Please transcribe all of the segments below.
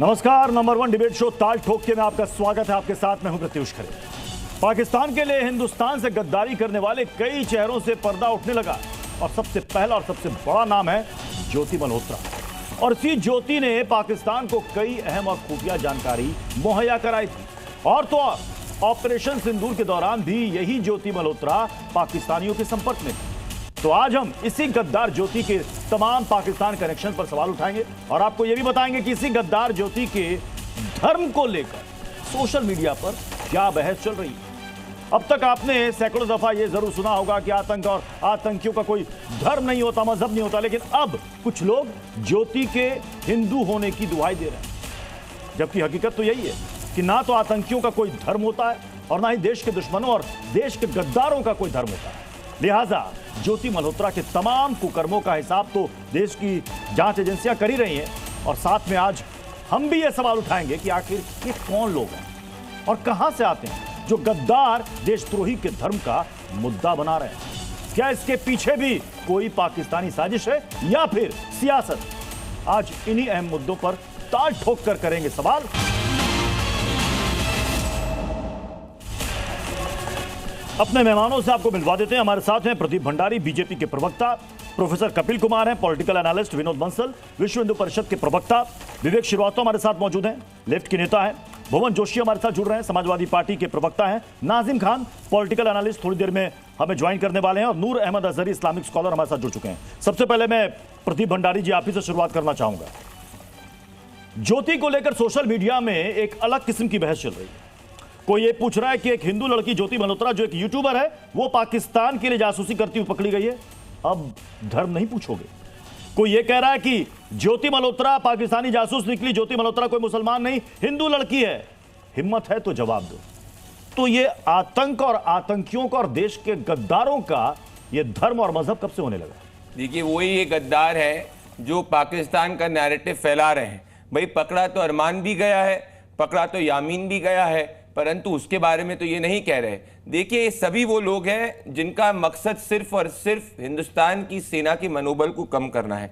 नमस्कार, number 1 debate show ताल ठोक के में आपका स्वागत है। आपके साथ मैं हूं प्रत्युष खरे। पाकिस्तान के लिए हिंदुस्तान से गद्दारी करने वाले कई चेहरों से पर्दा उठने लगा और सबसे पहला और सबसे बड़ा नाम है ज्योति मल्होत्रा। और इसी ज्योति ने पाकिस्तान को कई अहम और खुफिया जानकारी मुहैया कराई थी। और तो और ऑपरेशन सिंदूर के दौरान भी यही ज्योति मल्होत्रा पाकिस्तानियों के संपर्क में थी। तो आज हम इसी गद्दार ज्योति के तमाम पाकिस्तान कनेक्शन पर सवाल उठाएंगे और आपको यह भी बताएंगे कि इसी गद्दार ज्योति के धर्म को लेकर सोशल मीडिया पर क्या बहस चल रही है। अब तक आपने सैकड़ों दफा यह जरूर सुना होगा कि आतंक और आतंकियों का कोई धर्म नहीं होता, मजहब नहीं होता, लेकिन अब कुछ लोग ज्योति के हिंदू होने की दुहाई दे रहे हैं, जबकि हकीकत तो यही है कि ना तो आतंकियों का कोई धर्म होता है और ना ही देश के दुश्मनों और देश के गद्दारों का कोई धर्म होता है। लिहाजा ज्योति मल्होत्रा के तमाम कुकर्मों का हिसाब तो देश की जांच एजेंसियां कर ही रही हैं और साथ में आज हम भी यह सवाल उठाएंगे कि आखिर ये कौन लोग हैं और कहां से आते हैं जो गद्दार देशद्रोही के धर्म का मुद्दा बना रहे हैं। क्या इसके पीछे भी कोई पाकिस्तानी साजिश है या फिर सियासत? आज इन्हीं अहम मुद्दों पर ताल ठोक कर करेंगे सवाल। अपने मेहमानों से आपको मिलवा देते हैं। हमारे साथ हैं प्रदीप भंडारी, बीजेपी के प्रवक्ता, प्रोफेसर कपिल कुमार हैं, पॉलिटिकल एनालिस्ट विनोद बंसल, विश्व हिंदू परिषद के प्रवक्ता, विवेक श्रीवास्तव हमारे साथ मौजूद हैं, लेफ्ट के नेता हैं, भुवन जोशी हमारे साथ जुड़ रहे हैं, समाजवादी पार्टी के प्रवक्ता हैं, नाजिम खान पॉलिटिकल एनालिस्ट थोड़ी देर में हमें ज्वाइन करने वाले हैं और नूर अहमद अजहरी इस्लामिक स्कॉलर हमारे साथ जुड़ चुके हैं। सबसे पहले मैं प्रदीप भंडारी जी आप ही से शुरुआत करना चाहूंगा। ज्योति को लेकर सोशल मीडिया में एक अलग किस्म की बहस चल रही है। कोई ये पूछ रहा है कि एक हिंदू लड़की ज्योति मल्होत्रा जो एक यूट्यूबर है वो पाकिस्तान के लिए जासूसी करती हुई पकड़ी गई है, अब धर्म नहीं पूछोगे। कोई ये कह रहा है कि ज्योति मल्होत्रा पाकिस्तानी जासूस निकली, ज्योति मल्होत्रा कोई मुसलमान नहीं हिंदू लड़की है, हिम्मत है तो जवाब दो। तो ये आतंक और आतंकियों का और देश के गद्दारों का ये धर्म और मजहब कब से होने लगा? देखिए वही ये गद्दार है जो पाकिस्तान का नैरेटिव फैला रहे हैं। भाई पकड़ा तो अरमान भी गया है, पकड़ा तो यामीन भी गया है, परंतु उसके बारे में तो ये नहीं कह रहे। देखिए सभी वो लोग हैं जिनका मकसद सिर्फ और सिर्फ हिंदुस्तान की सेना के मनोबल को कम करना है।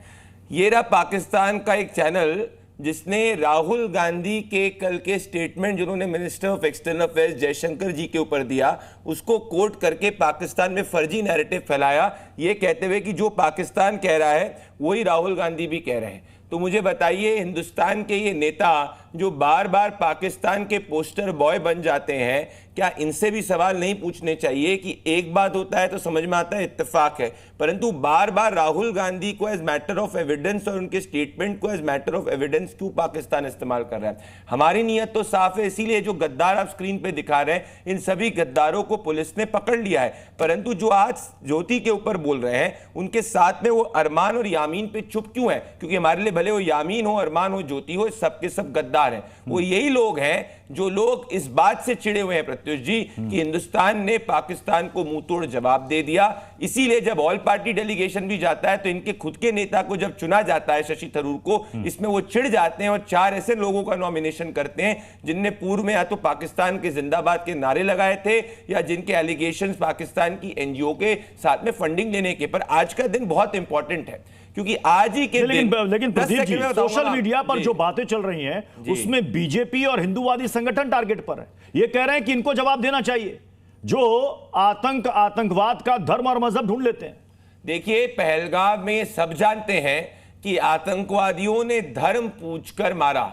ये रहा पाकिस्तान का एक चैनल जिसने राहुल गांधी के कल के स्टेटमेंट जिन्होंने minister of external affairs Jaishankar ji के ऊपर दिया उसको कोट करके पाकिस्तान में फर्जी नैरेटिव फैलाया, ये कहते हुए कि जो पाकिस्तान कह रहा है वही राहुल गांधी भी कह रहे हैं। तो मुझे बताइए हिंदुस्तान के ये नेता जो बार बार पाकिस्तान के पोस्टर बॉय बन जाते हैं, क्या इनसे भी सवाल नहीं पूछने चाहिए कि एक बात होता है तो समझ में आता है इत्तेफाक है, परंतु बार बार राहुल गांधी को एज मैटर ऑफ एविडेंस और उनके स्टेटमेंट को एज मैटर ऑफ एविडेंस क्यों पाकिस्तान इस्तेमाल कर रहा है? हमारी नीयत तो साफ है, इसीलिए जो गद्दार आप स्क्रीन पे दिखा रहे हैं इन सभी गद्दारों को पुलिस ने पकड़ लिया है, परंतु जो आज ज्योति के ऊपर बोल रहे हैं उनके साथ में वो अरमान और यामीन पे चुप क्यों है? क्योंकि हमारे लिए भले वो यामीन हो, अरमान हो, ज्योति हो, सबके सब गद्दार हैं। वो यही लोग हैं जो लोग इस बात से चिड़े हुए हैं प्रत्युष जी कि हिंदुस्तान ने पाकिस्तान को मुंह तोड़ जवाब दे दिया। इसीलिए जब ऑल पार्टी डेलीगेशन भी जाता है तो इनके खुद के नेता को जब चुना जाता है शशि थरूर को, इसमें वो चिढ़ जाते हैं और 4 ऐसे लोगों का नॉमिनेशन करते हैं जिनने पूर्व में या तो पाकिस्तान के जिंदाबाद के नारे लगाए थे या जिनके एलिगेशंस पाकिस्तान की एनजीओ के साथ में फंडिंग लेने के। पर आज का दिन बहुत इंपॉर्टेंट है क्योंकि आज ही के लेकिन प्रदीप जी सोशल मीडिया पर जो बातें चल रही हैं उसमें बीजेपी और हिंदूवादी संगठन टारगेट पर है। ये कह रहे हैं कि इनको जवाब देना चाहिए जो आतंकवाद का धर्म और मजहब ढूंढ लेते हैं। देखिए पहलगाम में सब जानते हैं कि आतंकवादियों ने धर्म पूछकर मारा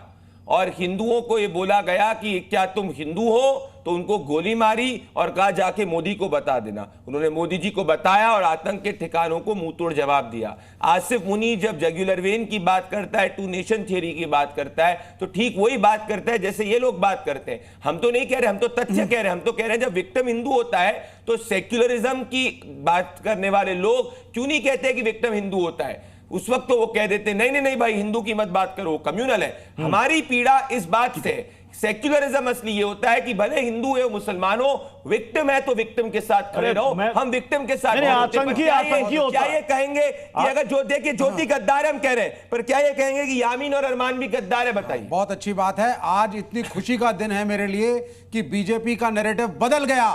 और हिंदुओं को यह बोला गया कि क्या तुम हिंदू हो, तो उनको गोली मारी और कहा जाके मोदी को बता देना। उन्होंने मोदी जी को बताया और आतंक के ठिकानों को मुंह तोड़ जवाब दिया। आसिफ मुनी जब जगुलर वेन की बात करता है, 2 नेशन थियरी की बात करता है, तो ठीक वही बात करता है जैसे ये लोग बात करते हैं। हम तो नहीं कह रहे, हम तो तथ्य कह रहे हैं। हम तो कह रहे हैं जब विक्टिम हिंदू होता है तो सेक्युलरिज्म की बात करने वाले लोग क्यों नहीं कहते कि विक्टिम हिंदू होता है? उस वक्त तो वो कह देते नहीं नहीं नहीं भाई हिंदू की मत बात करो, कम्युनल है। हमारी पीड़ा इस बात से, सेक्युलरिज्म असली ये होता है कि भले हिंदू है मुसलमान हो, विक्टिम है तो विक्टिम के साथ खड़े रहो। हम विक्टिम के साथ क्या ये कहेंगे कि अगर जो देखिए ज्योति गद्दार है हम कह रहे हैं, पर क्या ये कहेंगे कि यामीन और अरमान भी गद्दार है? बताइए। बहुत अच्छी बात है, आज इतनी खुशी का दिन है मेरे लिए कि बीजेपी का नैरेटिव बदल गया।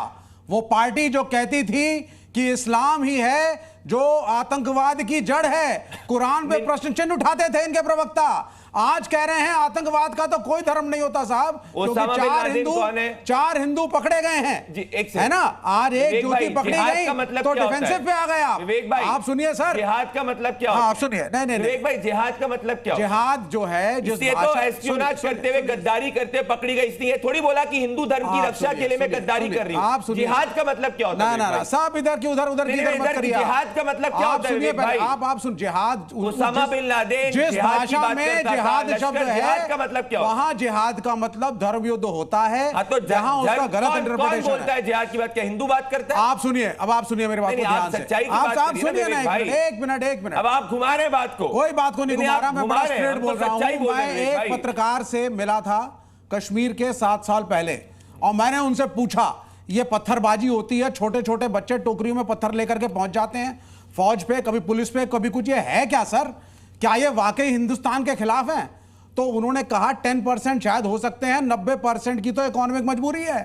वो पार्टी जो कहती थी कि इस्लाम ही है जो आतंकवाद की जड़ है, कुरान पे प्रश्न चिन्ह उठाते थे इनके प्रवक्ता, आज कह रहे हैं आतंकवाद का तो कोई धर्म नहीं होता साहब, ओसामा बिन लादेन कौन है? चार हिंदू पकड़े गए हैं जी, है ना। आज एक ज्योति पकड़ी गई मतलब तो डिफेंसिव पे आ गए आप। विवेक भाई, आप सुनिए सर, जिहाद का मतलब क्या? आप सुनिए। नहीं विवेक भाई, जिहाद का मतलब क्या? जिहाद जो है, जिससे तो एस्पियोनाज करते हुए गद्दारी करते पकड़ी गई, इसलिए थोड़ी बोला कि हिंदू धर्म की रक्षा के लिए मैं गद्दारी कर रही हूं। जिहाद का मतलब क्या होता है? ना सब इधर की उधर, उधर की इधर मत करिए। जिहाद का मतलब क्या होता है? आप सुन, जिहाद, ओसामा बिन लादेन जिस भाषा में जिहाद शब्द है, जिहाद का मतलब क्या? वहां जिहाद का मतलब धर्म युद्ध होता है। तो जहां उसका गलत इंटरप्रिटेशन बोलता है जिहाद की बात, क्या हिंदू बात करता है? आप सुनिए, अब आप सुनिए मेरी बात को ध्यान से। आप सुनिए ना, एक मिनट। अब आप घुमा रहे बात को। कोई बात को नहीं घुमा रहा, मैं बड़ा स्ट्रेट बोल रहा हूं। मैं एक भाई। पत्रकार से मिला था कश्मीर के 7 साल पहले, और मैंने उनसे पूछा ये पत्थरबाजी होती है, छोटे छोटे बच्चे टोकरियों में पत्थर लेकर के पहुंच जाते हैं फौज पे, कभी पुलिस पे, कभी कुछ, ये है क्या सर? क्या ये वाकई हिंदुस्तान के खिलाफ है? तो उन्होंने कहा 10% शायद हो सकते हैं, 90% की तो इकोनॉमिक मजबूरी है।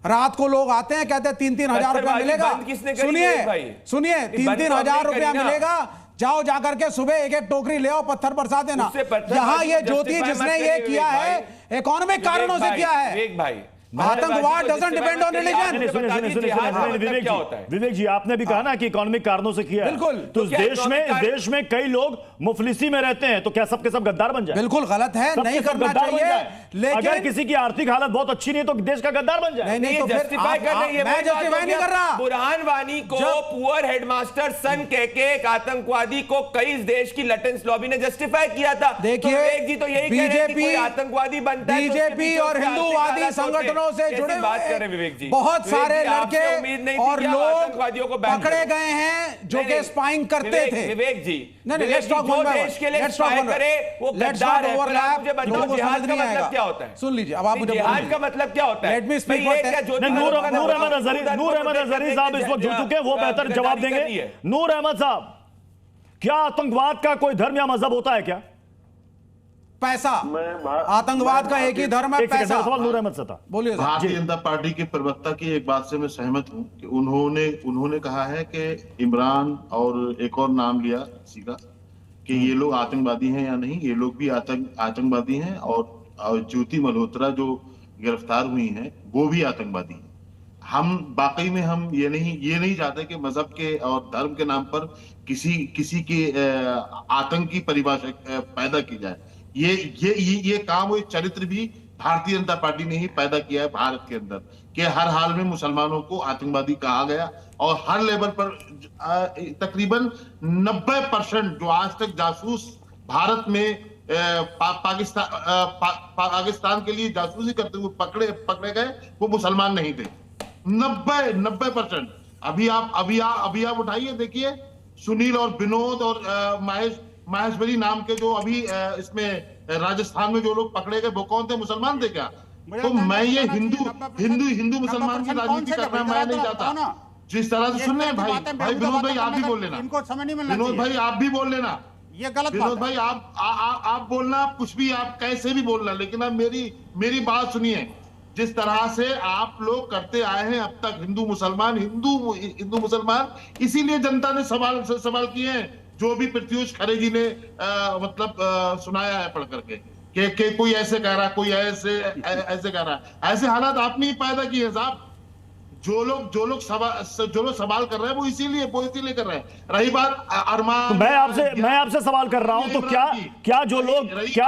रात को लोग आते हैं, कहते हैं 3-3 हजार रुपया मिलेगा। सुनिए 3-3 हजार रुपया मिलेगा, जाओ जाकर के सुबह एक टोकरी ले आओ, पत्थर बरसा देना। यहां ये ज्योति जिसने ये किया है इकोनॉमिक कारणों से किया है। आतंकवाद डजंट डिपेंड ऑन रिलीजन। विवेक जी, आपने भी कहा ना कि इकोनॉमिक कारणों से किया है। बिल्कुल। तो देश में कई लोग मुफलिसी में रहते हैं, तो क्या सबके सब गद्दार बन जाए? बिल्कुल गलत है, नहीं करना चाहिए। लेकिन अगर किसी की आर्थिक हालत बहुत अच्छी नहीं है तो देश का गद्दार बन जाए। नहीं तो जस्टिफाई कर रही है, मैं जस्टिफाई नहीं कर रहा। बुरहान वानी को पुअर हेडमास्टर सन कह के एक आतंकवादी को कई देश की लटेंस लॉबी ने जस्टिफाई किया था। देखिए जी, तो यही बीजेपी आतंकवादी बनता है, बीजेपी और हिंदूवादी संगठन से जुड़े बात कर रहे विवेक जी, बहुत सारे लड़के और लोग पकड़े गए हैं जो कि स्पाइंग करते थे। Vivek ji, let's talk one by one, let's talk करे वो गद्दार है। मुझे बताओ जिहाद का मतलब क्या होता है? सुन लीजिए, अब आप मुझे जिहाद का मतलब क्या होता है? Let me speak. Noor Ahmad Azhari साहब इस वक्त जुड़ चुके हैं, वो बेहतर जवाब देंगे। नूर अहमद साहब, क्या आतंकवाद का कोई धर्म या मजहब होता है क्या? पैसा। आतंकवाद का एक ही धर्म है, पैसा। नूर अहमद से था, बोलिए। भारतीय जनता पार्टी के प्रवक्ता की एक बात से मैं सहमत हूं कि उन्होंने कहा है कि इमरान और एक और नाम लिया किसी का कि ये लोग आतंकवादी हैं या नहीं। ये लोग भी आतंकवादी हैं, और ज्योति मल्होत्रा जो गिरफ्तार हुई हैं वो भी आतंकवादी हैं। हम वाकई में हम ये नहीं चाहते कि मजहब के और धर्म के नाम पर किसी की आतंक की परिभाषा पैदा की जाए। ये काम, ये चरित्र भी भारतीय जनता पार्टी ने ही पैदा किया है भारत के अंदर, कि हर हाल में मुसलमानों को आतंकवादी कहा गया, और हर लेवल पर तकरीबन 90% जो आज तक जासूस भारत में पाकिस्तान के लिए जासूसी करते हुए पकड़े गए, वो मुसलमान नहीं थे। 90%। अभी आप उठाइए, देखिए सुनील और विनोद और माहेश्वरी नाम के जो अभी इसमें राजस्थान में जो लोग पकड़े गए, वो कौन थे? मुसलमान थे क्या? तो मैं ये हिंदू मुसलमान की राजनीति करना मैं नहीं चाहता। जिस तरह से सुन रहे हैं भाई विनोद भाई, आप भी बोल लेना। विनोद भाई आप भी बोल लेना। ये गलत विनोद भाई आप बोलना, कुछ भी आप कैसे भी बोलना, लेकिन आप मेरी बात सुनिए। जिस तरह से आप लोग करते आए हैं अब तक, हिंदू मुसलमान, इसीलिए जनता ने सवाल किए हैं, जो भी प्रत्युष खरे जी ने सुनाया है पढ़ करके कि कोई ऐसे कह रहा है, कोई ऐसे कह रहा है। ऐसे हालात आपने ही पैदा किए हैं साहब। जो लोग सवाल कर रहे हैं वो इसीलिए कर रहे हैं। रही बात अरमान, तो मैं आपसे सवाल कर रहा हूं, तो क्या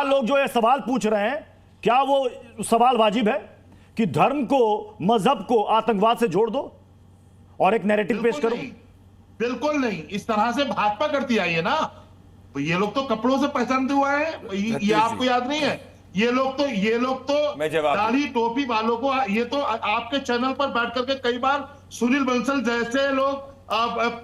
लोग जो ये सवाल पूछ रहे हैं, क्या वो सवाल वाजिब है कि धर्म को, मजहब को आतंकवाद से जोड़ दो और एक नैरेटिव पेश करो? बिल्कुल नहीं। इस तरह से भाजपा करती आई है ना, तो ये लोग तो कपड़ों से पहचानते हुए हैं। ये आपको याद नहीं है? ये लोग तो दाढ़ी टोपी वालों को, ये तो आपके चैनल पर बैठ करके कई बार सुनील बंसल जैसे लोग,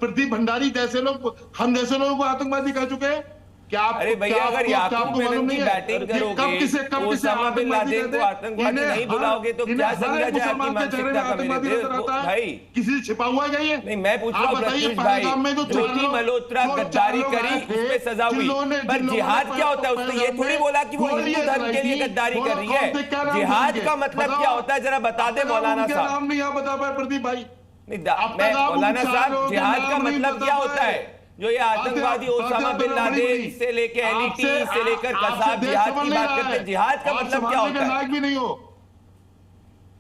प्रदीप भंडारी जैसे लोग, हम जैसे लोगों को आतंकवादी कह चुके हैं। क्या आप, अरे भैया, अगर आपको मालूम नहीं है कब किसे ओसामा बिन लादेन को आतंकवादी नहीं बुलाओगे तो क्या समझा जाए आपकी मानसिकता का? मेरे भाई, किसी से छिपा हुआ है ये? नहीं, मैं पूछ रहा हूं प्रत्युष भाई, ज्योति मल्होत्रा गद्दारी करी, उस पे सजा हुई, पर जिहाद क्या होता है? उसने ये थोड़ी बोला कि वो हिंदू धर्म के लिए गद्दारी कर रही है। जिहाद का मतलब क्या होता है, जरा बता दे मौलाना साहब। नाम नहीं आप बता पाए प्रदीप भाई? मौलाना साहब, जिहाद का मतलब क्या होता है? जो ये आतंकवादी ओसामा बिन लादेन से लेके एनईटी से लेकर कसाब जिहाद की बात करते हैं। जिहाद का मतलब क्या होता है? लायक भी नहीं हो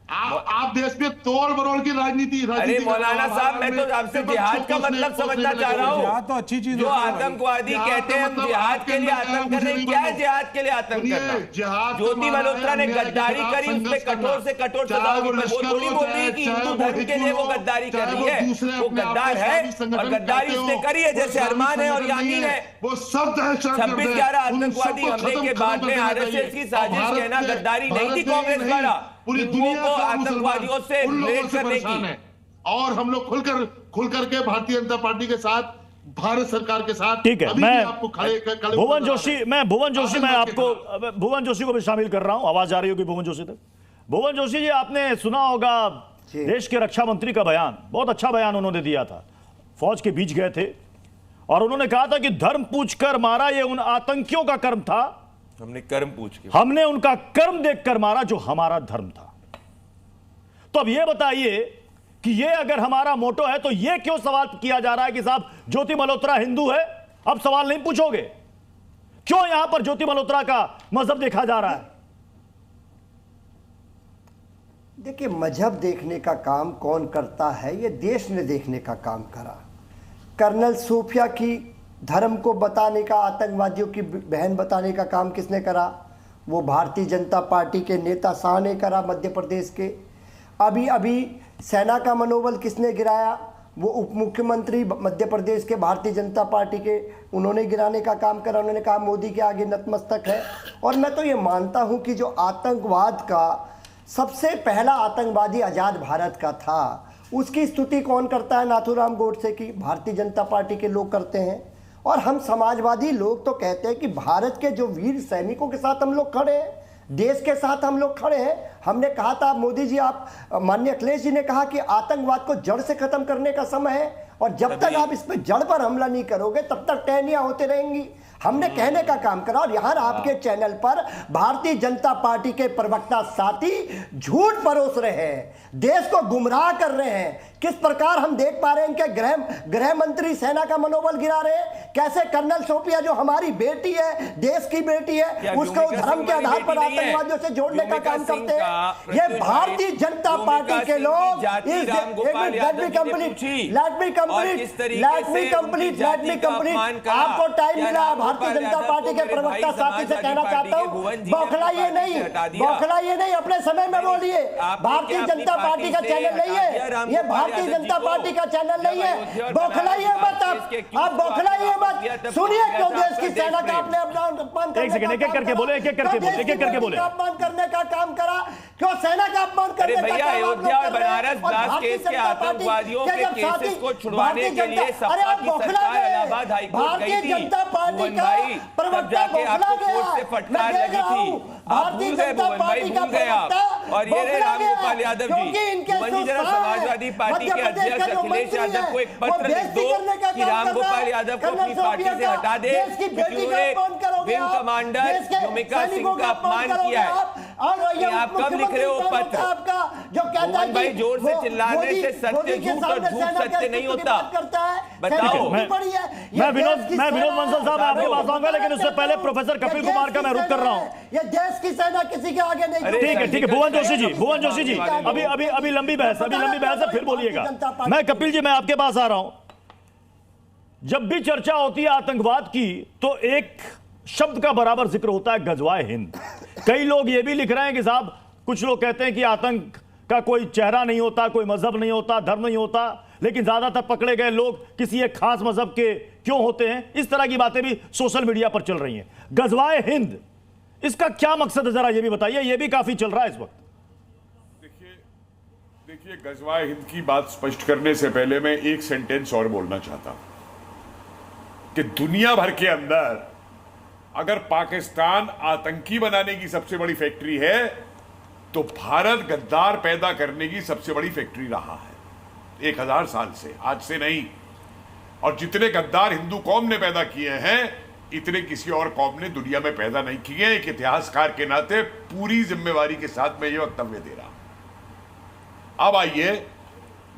आप देश में तोड़ मरोड़ की राजनीति। अरे मौलाना साहब, मैं तो आपसे जिहाद का मतलब समझना चाह रहा हूँ। जिहाद तो अच्छी चीज जो आतंकवादी कहते हैं हम जिहाद के लिए आतंक कर रहे हैं, क्या है जिहाद के लिए आतंक करना? ज्योति मल्होत्रा ने गद्दारी करी, उस पर कठोर से कठोर सजा होगी, पर वो थोड़ी बोल रही है कि हिंदू धर्म के लिए वो गद्दारी कर रही है। वो गद्दार है और गद्दारी उसने करी है, जैसे अरमान है और यामीन है। वो सब 26/11 आतंकवादी हमले के बाद में आरएसएस की साजिश कहना गद्दारी नहीं थी कांग्रेस द्वारा, पूरी हिंदुओं दुनिया को आतंकवादियों से रेड करने की। और हम लोग खुलकर के भारतीय जनता पार्टी के साथ, भारत सरकार के साथ, ठीक है। मैं आपको खड़े भुवन जोशी, भुवन जोशी को भी शामिल कर रहा हूं। आवाज आ रही होगी भुवन जोशी तक। भुवन जोशी जी, आपने सुना होगा देश के रक्षा मंत्री का बयान, बहुत अच्छा बयान उन्होंने दिया था। फौज के बीच गए थे और उन्होंने कहा था कि धर्म पूछकर मारा ये उन आतंकियों का कर्म था, हमने कर्म पूछ के, हमने उनका कर्म देखकर मारा जो हमारा धर्म था। तो अब यह बताइए कि ये अगर हमारा मोटो है तो ये क्यों सवाल किया जा रहा है कि साहब ज्योति मल्होत्रा हिंदू है, अब सवाल नहीं पूछोगे? क्यों यहां पर ज्योति मल्होत्रा का मजहब देखा जा रहा है? देखिए, मजहब देखने का काम कौन करता है? ये देश ने देखने का काम करा। कर्नल सूफिया की धर्म को बताने का, आतंकवादियों की बहन बताने का काम किसने करा? वो भारतीय जनता पार्टी के नेता शाह ने करा मध्य प्रदेश के। अभी अभी सेना का मनोबल किसने गिराया? वो उप मुख्यमंत्री मध्य प्रदेश के भारतीय जनता पार्टी के, उन्होंने गिराने का काम करा। उन्होंने कहा मोदी के आगे नतमस्तक है। और मैं तो ये मानता हूँ कि जो आतंकवाद का सबसे पहला आतंकवादी आज़ाद भारत का था, उसकी स्तुति कौन करता है? नाथूराम गोडसे की भारतीय जनता पार्टी के लोग करते हैं। और हम समाजवादी लोग तो कहते हैं कि भारत के जो वीर सैनिकों के साथ हम लोग खड़े हैं, देश के साथ हम लोग खड़े हैं। हमने कहा था, मोदी जी, आप माननीय अखिलेश जी ने कहा कि आतंकवाद को जड़ से खत्म करने का समय है, और जब तक आप इस पर जड़ पर हमला नहीं करोगे तब तक टहनियां होते रहेंगी। हमने कहने का काम करा। और यहाँ आपके चैनल पर भारतीय जनता पार्टी के प्रवक्ता साथी झूठ परोस रहे हैं, देश को गुमराह कर रहे हैं। किस प्रकार हम देख पा रहे हैं कि गृह मंत्री सेना का मनोबल गिरा रहे हैं। कैसे कर्नल सूफिया जो हमारी बेटी है, देश की बेटी है, उसको धर्म के आधार पर आतंकवादियों से जोड़ने का काम करते हैं। ये भारतीय जनता पार्टी के लोग आपको टाइम मिला। भारतीय जनता पार्टी के प्रवक्ता साथी से कहना चाहता हूँ, बौखलाइए नहीं, अपने समय में बोलिए। भारतीय जनता पार्टी का चैनल नहीं है ये, भारतीय जनता पार्टी का चैनल नहीं है। बौखलाइए मत, आप बौखलाइए मत। सुनिए क्यों देश की सेना का आपने अपमान एक सेकंड, एक एक करके बोले, एक एक करके बोले। अपमान करने का काम करा, क्यों सेना का अपमान करने का काम? भैया, अयोध्या और बनारस ब्लास्ट केस के आतंकवादियों के केसेस को छुड़वाने के लिए सपा की सरकार इलाहाबाद हाईकोर्ट गई थी। जनता पार्टी का प्रवक्ता बौखला गया। से फटकार लगी थी, आप भूल गए भुवन भाई, भूल गया। और ये रहे रामगोपाल यादव जी। भुवन जी, जरा समाजवादी पार्टी के अध्यक्ष अखिलेश यादव को एक पत्र लिख दो कि रामगोपाल यादव को अपनी पार्टी से हटा दे, क्योंकि उन्होंने विंग कमांडर योमिका सिंह का अपमान किया है। आप कब लिख रहे हो पत्र? भुवन भाई, जोर से चिल्लाने से सत्य झूठ और झूठ सत्य नहीं होता। बताओ। मैं विनोद बंसल साहब आपके पास आऊंगा, लेकिन उससे पहले प्रोफेसर कपिल कुमार का मैं रुख कर रहा हूं। ये देश की सेना किसी के आगे नहीं। ठीक है भुवन जोशी जी, अभी लंबी बहस है, फिर बोलिएगा। मैं कपिल जी, मैं आपके पास आ रहा हूं। जब भी चर्चा होती है आतंकवाद की तो एक शब्द का बराबर जिक्र होता है, गजवाए हिंद। कई लोग ये भी लिख रहे हैं कि साहब, कुछ लोग कहते हैं कि आतंक का कोई चेहरा नहीं होता, कोई मजहब नहीं होता, धर्म नहीं होता, लेकिन ज्यादातर पकड़े गए लोग किसी एक खास मजहब के क्यों होते हैं। इस तरह की बातें भी सोशल मीडिया पर चल रही हैं। गजवाए हिंद, इसका क्या मकसद है, जरा ये भी बताइए। ये भी काफी चल रहा है इस वक्त। देखिए, गजवाए हिंद की बात स्पष्ट करने से पहले मैं एक सेंटेंस और बोलना चाहता हूं कि दुनिया भर के अंदर अगर पाकिस्तान आतंकी बनाने की सबसे बड़ी फैक्ट्री है, तो भारत गद्दार पैदा करने की सबसे बड़ी फैक्ट्री रहा है 1000 साल से, आज से नहीं। और जितने गद्दार हिंदू कौम ने पैदा किए हैं, इतने किसी और कौम ने दुनिया में पैदा नहीं किए। एक इतिहासकार के नाते पूरी जिम्मेवारी के साथ मैं ये वक्तव्य दे रहा हूं। अब आइए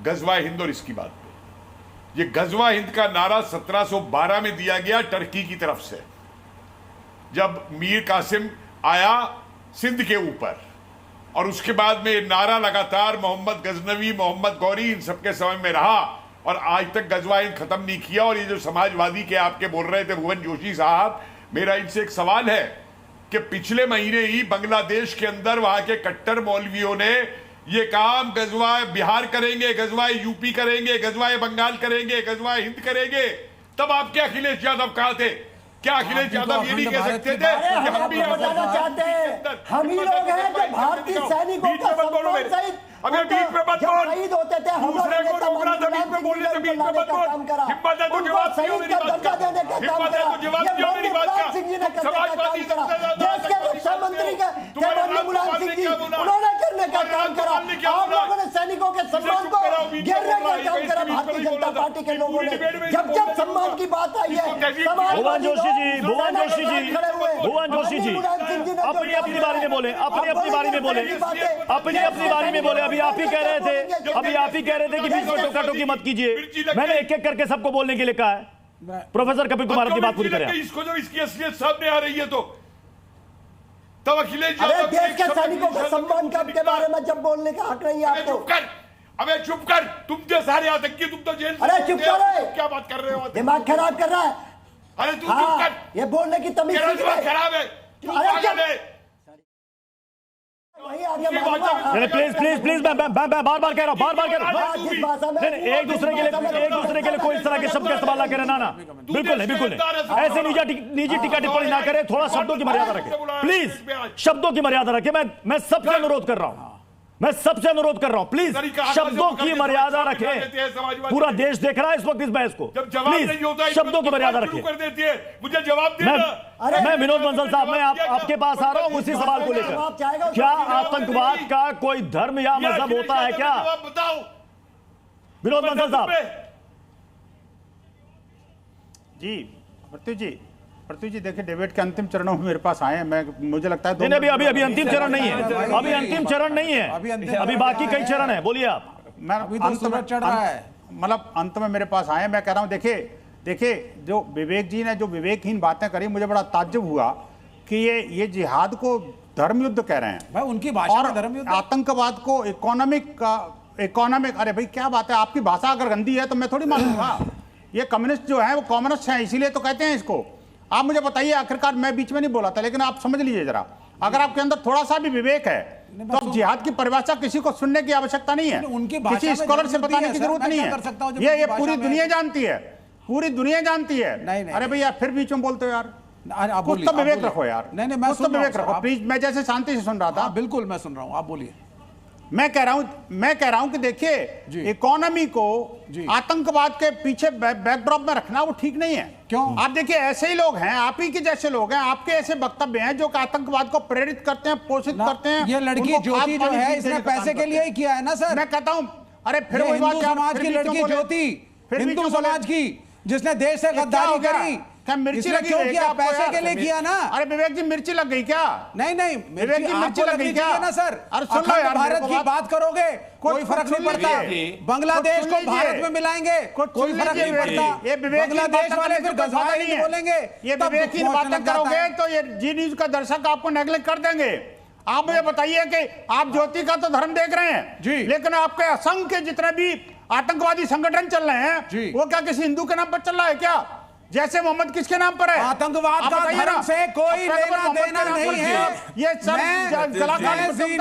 गजवाए हिंद और इसकी बात पे। ये गजवा हिंद का नारा 1712 में दिया गया टर्की की तरफ से, जब मीर कासिम आया सिंध के ऊपर, और उसके बाद में ये नारा लगातार मोहम्मद गजनवी, मोहम्मद गौरी, इन सबके समय में रहा और आज तक गजवा हिंद खत्म नहीं किया। और ये जो समाजवादी के आपके बोल रहे थे भुवन जोशी साहब, मेरा इनसे एक सवाल है कि पिछले महीने ही बांग्लादेश के अंदर वहां के कट्टर मौलवियों ने ये काम गजवा बिहार करेंगे, गजवा यूपी करेंगे, गजवा बंगाल करेंगे, गजवा हिंद करेंगे, तब आपके अखिलेश यादव कहाँ थे? क्या अखिलेश यादव ये नहीं कह सकते थे कि हम भी बताना चाहते हैं हम ही लोग हैं जो भारतीय सैनिकों का सम्मान सहित अबे बीच में मत बोल, शहीद होते थे, दूसरे को रोकना था बीच में बोलने से, बीच में मत बोल। हिम्मत है तो जवाब दियो मेरी बात का, हिम्मत है तो जवाब दियो मेरी बात का। समाजवादी देश के रक्षा मंत्री का मुलायम सिंह जी, उन्होंने करने का काम करा। आप लोगों ने सैनिकों के सम्मान को गिरने का काम करा। भारतीय जनता पार्टी के लोगों ने जब जब सम्मान की बात आई है, भुवन जोशी जी, भुवन जोशी जी, भुवन जोशी जी, अपनी अपनी बारी में बोले, अपनी अपनी बारी में बोले, अपनी अपनी बारी में बोले। अभी आप ही कह रहे थे, अभी आप ही कह रहे थे कि बीच में टोका टोकी मत कीजिए। मैंने एक एक करके सबको बोलने के लिए कहा है। प्रोफेसर कपिल कुमार की बात पूरी करें। इसको जब इसकी असलियत सामने आ रही है तो तब अखिलेश यादव देश के सैनिकों का सम्मान के बारे में जब बोलने का हक नहीं है आपको। चुप कर, अबे चुप कर, तुम जो सारे आतंकी, तुम तो जेल अरे चुप कर, क्या बात कर रहे हो? दिमाग खराब कर रहा है। अरे तू चुप कर, ये बोलने की तमीज खराब है। प्लीज प्लीज प्लीज मैं बार बार कह रहा हूँ, बार बार कह रहा हूँ, एक दूसरे के लिए कोई इस तरह के शब्द का इस्तेमाल ना करें। ना बिल्कुल नहीं, बिल्कुल नहीं, ऐसे निजी टीका टिप्पणी ना करें। थोड़ा शब्दों की मर्यादा रखें प्लीज, शब्दों की मर्यादा रखें। मैं सबसे अनुरोध कर रहा हूँ, मैं सबसे अनुरोध कर रहा हूं, प्लीज शब्दों की मर्यादा रखें। पूरा देश देख रहा है इस वक्त इस बहस को। प्लीज शब्दों की मर्यादा रखें। मुझे जवाब देना। मैं विनोद बंसल साहब, मैं आपके पास आ रहा हूं उसी सवाल को लेकर। क्या आतंकवाद का कोई धर्म या मजहब होता है क्या? विनोद बंसल साहब जी। पृथ्वी जी देखिए, डिबेट के अंतिम चरणों में मेरे पास आए हैं। मुझे लगता है अभी अंतिम चरण नहीं है, अभी अंतिम चरण नहीं है, अभी बाकी कई चरण है। बोलिए आप। मैं मतलब अंत में मेरे पास आए। मैं कह रहा हूं देखिए जो विवेक जी ने जो विवेकहीन बातें करी, मुझे बड़ा ताज्जुब हुआ कि ये जिहाद को धर्म युद्ध कह रहे हैं भाई, उनकी भाषा में धर्म युद्ध, आतंकवाद को इकोनॉमिक। अरे भाई क्या बात है, आपकी भाषा अगर गंदी है तो मैं थोड़ी मानूंगा। ये कम्युनिस्ट जो है वो कम्युनिस्ट है, इसीलिए तो कहते हैं इसको। आप मुझे बताइए, आखिरकार मैं बीच में नहीं बोला था, लेकिन आप समझ लीजिए जरा, अगर आपके अंदर थोड़ा सा भी विवेक है तो अब जिहाद की परिभाषा किसी को सुनने की आवश्यकता नहीं है, किसी स्कॉलर से बताने की जरूरत नहीं है। ये पूरी दुनिया जानती है, पूरी दुनिया जानती है। अरे भैया फिर बीच में बोलते हो यार, कुछ तो विवेक रखो यार। नहीं मैं विवेक रखो प्लीज। मैं जैसे शांति से सुन रहा था। बिल्कुल मैं सुन रहा हूँ, आप बोलिए। मैं कह रहा हूं कि देखिए, इकोनॉमी को आतंकवाद के पीछे बैकड्रॉप में रखना वो ठीक नहीं है। क्यों? आप देखिए, ऐसे ही लोग हैं, आप ही के जैसे लोग हैं, आपके ऐसे वक्तव्य हैं जो आतंकवाद को प्रेरित करते हैं, पोषित करते हैं। ये लड़की ज्योति जो है, इसने पैसे के लिए ही किया है ना सर। मैं कहता हूं, अरे फिर वही बात, समाज की लड़की ज्योति, हिंदू समाज की, जिसने देश से गद्दारी करी, क्या मिर्ची लगी क्यों किया? पैसे के लिए किया ना। अरे विवेक जी, मिर्ची लग गई क्या? नहीं विवेक जी, मिर्ची लग गई क्या ना सर? अरे सुन लो यार, भारत की बात करोगे कोई फर्क नहीं पड़ता। बांग्लादेश को भारत में मिलाएंगे कोई फर्क नहीं पड़ता। ये बांग्लादेश वाले फिर गजवाई नहीं बोलेंगे। ये विवेक की बातें करोगे तो ये जी न्यूज का दर्शक आपको नेगलेक्ट कर देंगे। आप मुझे बताइए कि आप ज्योति का तो धर्म देख रहे हैं जी, लेकिन आपके असंख्य जितने भी आतंकवादी संगठन चल रहे हैं वो क्या किसी हिंदू के नाम पर चल रहा है क्या? जैसे मोहम्मद किसके नाम पर है? आतंकवाद का धर्म से कोई लेना देना नहीं है। ये सब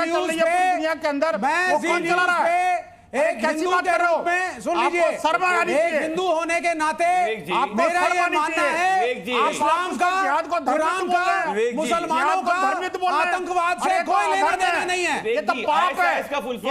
दुनिया के अंदर वो कौन चला रहा है? एक हिंदू के रूप में सुन लीजिए, एक हिंदू होने के नाते मेरा ये मानना है, इस्लाम का, कुरान का, मुसलमानों का आतंकवाद से कोई लेना देना नहीं है। ये तो पाप है। वो भी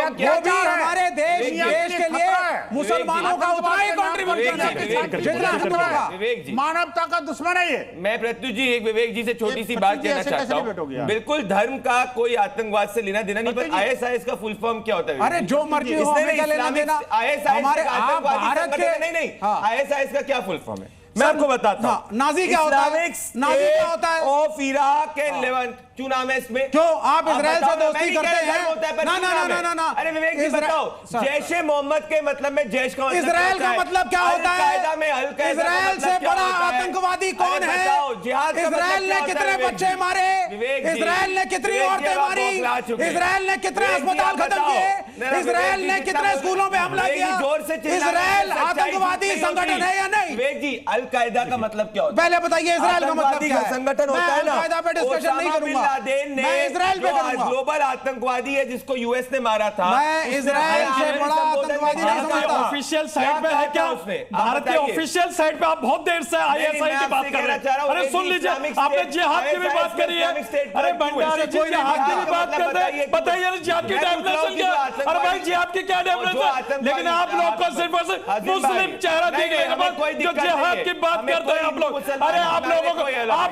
हमारे देश के लिए मुसलमानों का उतना ही कॉन्ट्रीब्यूशन है जितना हिंदुओं का। मानवता का दुश्मन है ये। मैं प्रत्युष जी एक विवेक जी से छोटी सी बात कहना चाहता हूँ। बिल्कुल धर्म का कोई आतंकवाद से लेना देना नहीं, पर ISIS का फुल फॉर्म क्या होता है? अरे जो मर्जी हो, लेना देना ISIS हमारे आप भारत के नहीं ISIS का क्या फुल फॉर्म है? मैं आपको बताता हूं नाजी क्या होता है? नाजी क्या होता है? ऑफ इराक एंड लेवंट क्यों नाम है इसमें? क्यों आप इजराइल से दोस्ती करते हैं? ना। अरे विवेक जी बताओ, जैश ए मोहम्मद के मतलब में जैश का मतलब इजराइल का मतलब क्या होता है? इजराइल से बड़ा आतंकवादी कौन है? इजराइल ने कितने बच्चे मारे? इजराइल ने कितनी औरतें मारी? इजराइल ने कितने अस्पताल खत्म किए? इजराइल ने कितने स्कूलों में हमला किया? इजराइल आतंकवादी संगठन है या नहीं? विवेक जी, अल कायदा का मतलब क्या होता है? पहले बताइए इजराइल का मतलब क्या है? संगठन होता है ना। अल कायदा पे डिस्कशन नहीं करूंगा। मैं इजराइल पे करूंगा। ग्लोबल आतंकवादी है जिसको यूएस ने मारा था। मैं इजराइल से बड़ा आतंकवादी नहीं समझता। ऑफिशियल साइट पे है क्या? भारत के ऑफिशियल साइट पे आप बहुत देर से आईएसआई की बात कर रहे हैं। अरे सुन लीजिए, आपने जिहाद की भी बात करी है। अरे भंडारी जी जिहाद की भी बात करते हैं। बताइए जिहाद की डेफिनेशन क्या? अरे भाई जिहाद की क्या डेफिनेशन? लेकिन आप लोग को सिर्फ और सिर्फ मुस्लिम चेहरा देखने के बाद जो जिहाद की बात करते हैं आप लोग। अरे आप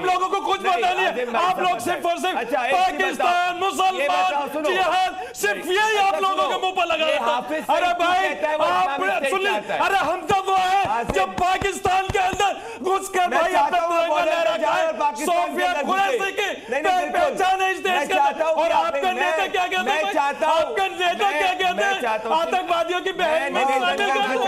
लोगों को कुछ पता नहीं है। आप लोग सिर्फ और सिर्फ पाकिस्तान, मुसलमान, जिहाद, सिर्फ यही आप लोगों के मुंह पर लगा रहता है। अरे भाई आप सुन लीजिए, अरे हम तो वो है जब पाकिस्तान के अंदर घुसकर भाई अपना तिरंगा लहरा है। सोफिया कुरैशी की पहचान है इस देश के अंदर। और आपका नेता क्या कहते हैं? आपका नेता क्या कहते हैं? आतंकवादियों की बहन में शामिल कर दो।